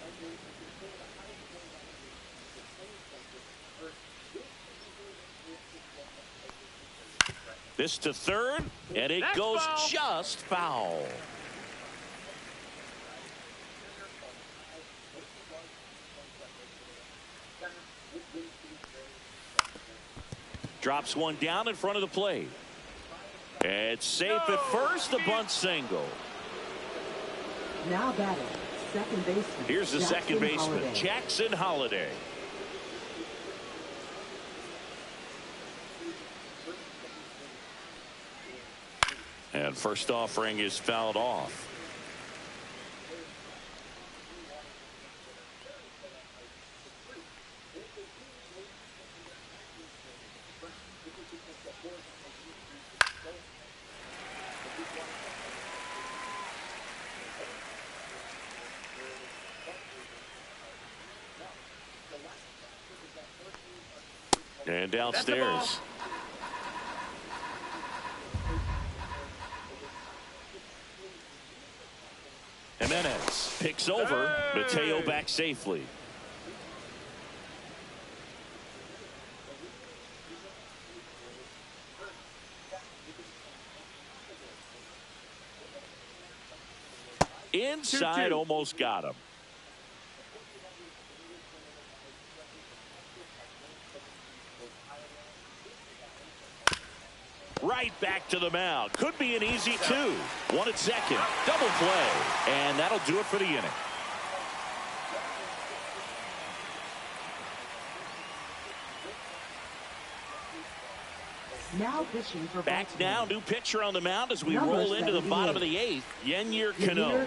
This to third, and it goes just foul. Drops one down in front of the plate. It's safe at first, a bunt single. Now batting, second baseman. Here's the second baseman, Jackson Holliday. And first offering is fouled off. And downstairs. Jimenez picks over. Mateo back safely. Inside, almost got him. Right back to the mound. Could be an easy two. One at second. Double play. And that'll do it for the inning. Now pitching for back Baltimore. now, new pitcher on the mound as we roll into the bottom of the eighth. Yennier Cano.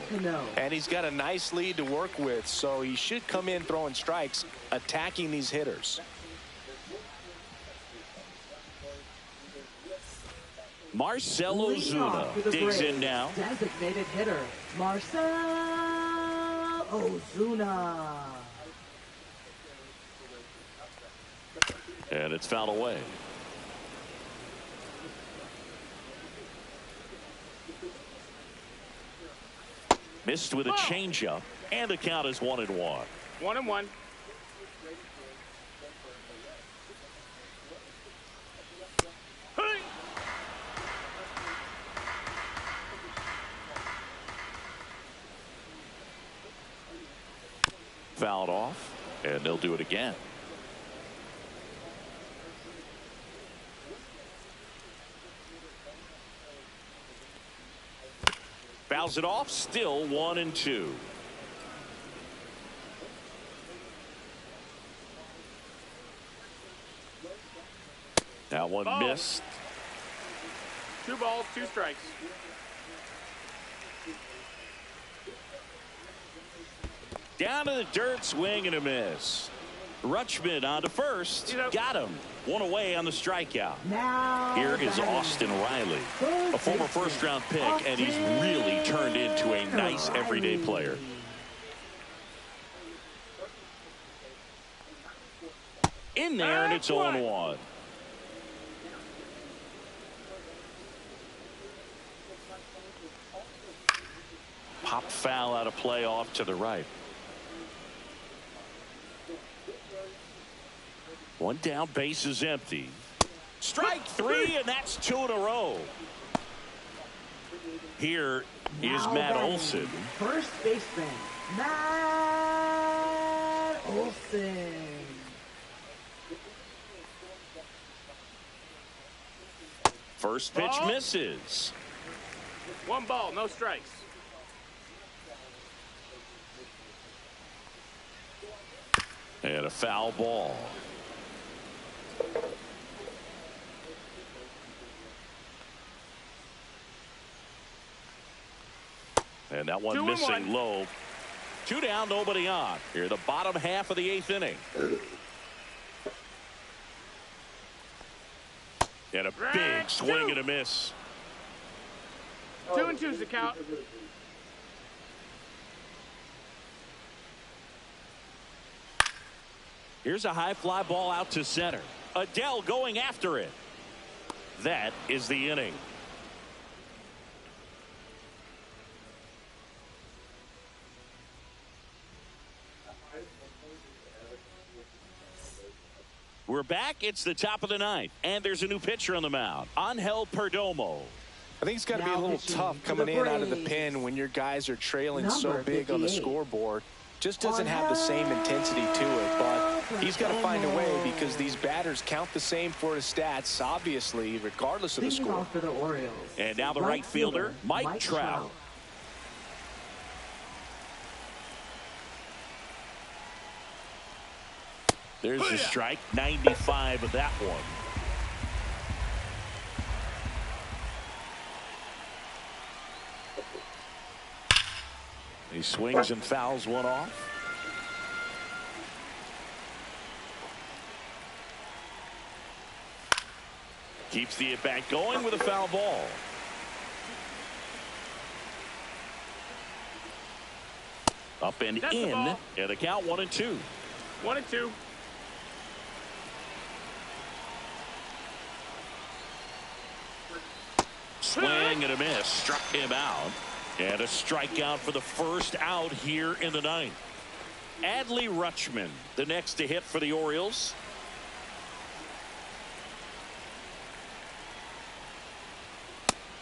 And he's got a nice lead to work with, so he should come in throwing strikes, attacking these hitters. Marcell Ozuna digs in now. Designated hitter, Marcell Ozuna. And it's fouled away. Missed with a changeup, and the count is 1-1. 1-1. Fouled off, and they'll do it again. Fouls it off, still 1-2. That one Ball. missed. 2 balls, 2 strikes. Down to the dirt, swing and a miss. Rutschman on to first. Got him. One away on the strikeout. Now Here is batting. Austin Riley, a former first-round pick, and he's really turned into a nice everyday player. In there, and it's 0-1. Pop foul out of play off to the right. One down, base is empty. Strike 3, and that's 2 in a row. Here is Now Matt batting. Olson. First baseman, Matt Olson. First pitch Ball. misses. 1 ball, no strikes. And a foul ball. And that one 2-1. missing low. 2 down, nobody on. Here, the bottom half of the 8th inning. And a big swing and a miss. 2-2 is the count. Here's a high fly ball out to center. Adele going after it. That is the inning. We're back. It's the top of the 9th, and there's a new pitcher on the mound. Angel Perdomo. I think it's got to be a Now little pitching tough to the coming in out of the Braves. pen when your guys are trailing so Number big on the 58. scoreboard. Just doesn't have the same intensity to it, but he's got to find a way because these batters count the same for his stats, obviously, regardless of the Leading score. off for the Orioles. And now the right fielder, Mike Trout. There's the strike, 95 of that one. He swings and fouls one off. Keeps the at-bat going with a foul ball. Up and That's the in, ball. and the count 1-2. 1-2. Swing and a miss, struck him out. And a strikeout for the first out here in the 9th. Adley Rutschman, the next to hit for the Orioles.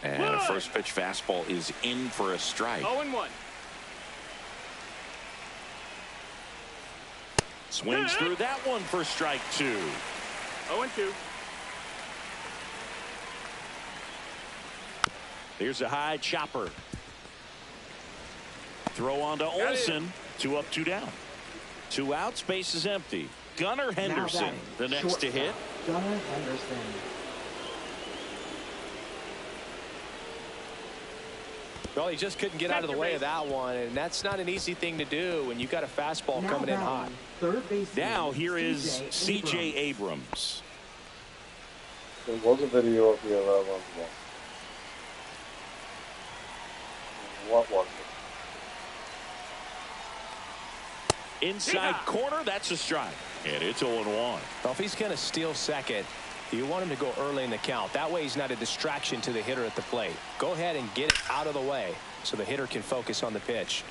And a first pitch fastball is in for a strike. 0-1. Swings through that one for strike 2. 0-2. Here's a high chopper. Throw on to Olson. 2 up, 2 down. 2 outs, base is empty. Gunnar Henderson, batting, the next to hit. Gunnar Henderson. Well, he just couldn't get out of the way of that one, and that's not an easy thing to do when you've got a fastball Now coming in batting, hot. Third baseman, Now here is C.J. Abrams. Abrams. There was a video of the 11th one. What was it? Inside corner, that's a strike. And it's 0-1. Well, if he's going to steal second, you want him to go early in the count. That way he's not a distraction to the hitter at the plate. Go ahead and get it out of the way so the hitter can focus on the pitch.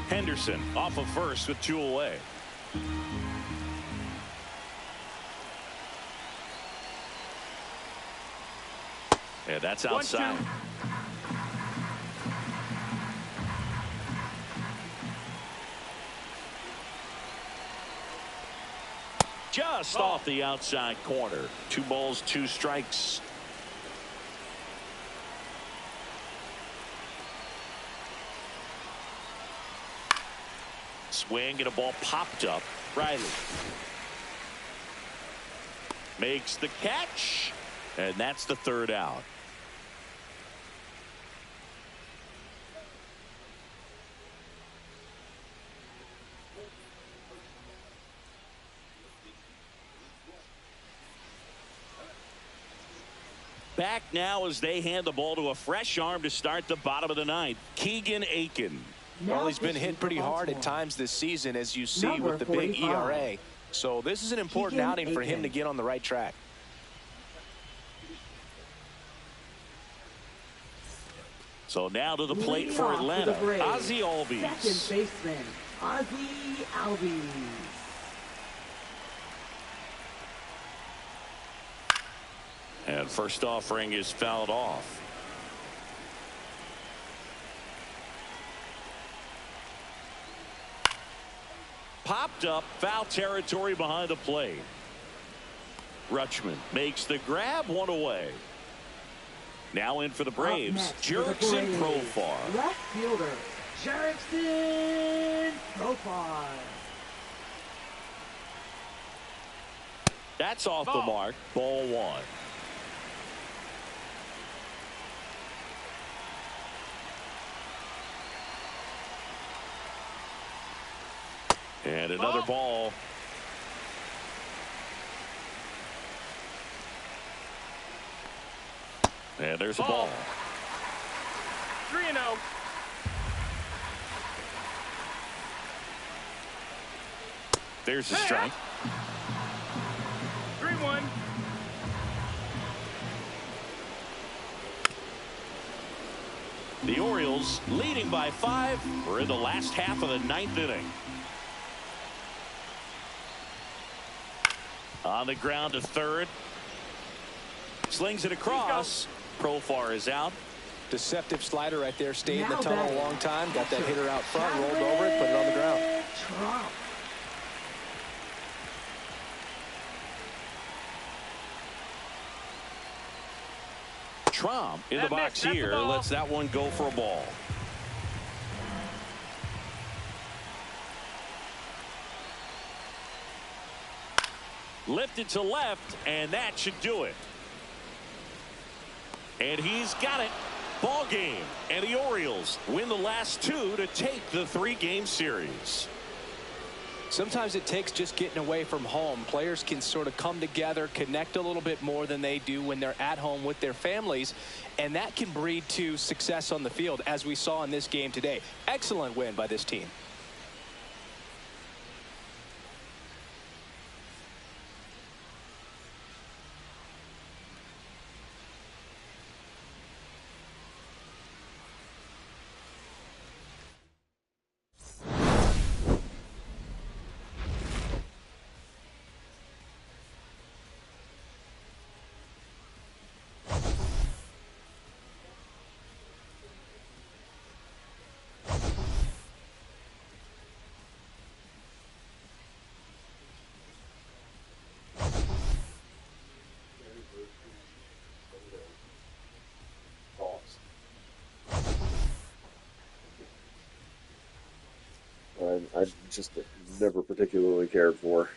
Henderson off of first with 2 away. And that's outside. 1-2. Just off the outside corner. 2 balls, 2 strikes. Swing and a ball popped up. Riley. makes the catch, and that's the third out. Back now as they hand the ball to a fresh arm to start the bottom of the ninth, Keegan Aiken. Well, he's been hit pretty hard at times this season, as you see with the big ERA. So this is an important outing for him to get on the right track. So now to the plate for Atlanta, Ozzie Albies. Second baseman, Ozzie Albies. And first offering is fouled off. Popped up, foul territory behind the plate. Rutschman makes the grab, one away. Now in for the Braves, Jerickson Profar. Left fielder, Jerickson Profar. That's off the mark, ball one. And another ball. And there's a ball. 3-0. There's the strike. 3-1. The Orioles leading by 5. We're in the last half of the ninth inning. On the ground to third. Slings it across. Profar is out. Deceptive slider right there. Stayed in the tunnel a long time. Got that hitter out front. Rolled over it. Put it on the ground. Trump in the box here. Lets that one go for a ball. Lifted to left, and that should do it. And he's got it. Ball game. And the Orioles win the last 2 to take the 3-game series. Sometimes it takes just getting away from home. Players can sort of come together, connect a little bit more than they do when they're at home with their families, and that can breed to success on the field, as we saw in this game today. Excellent win by this team. I just never particularly cared for.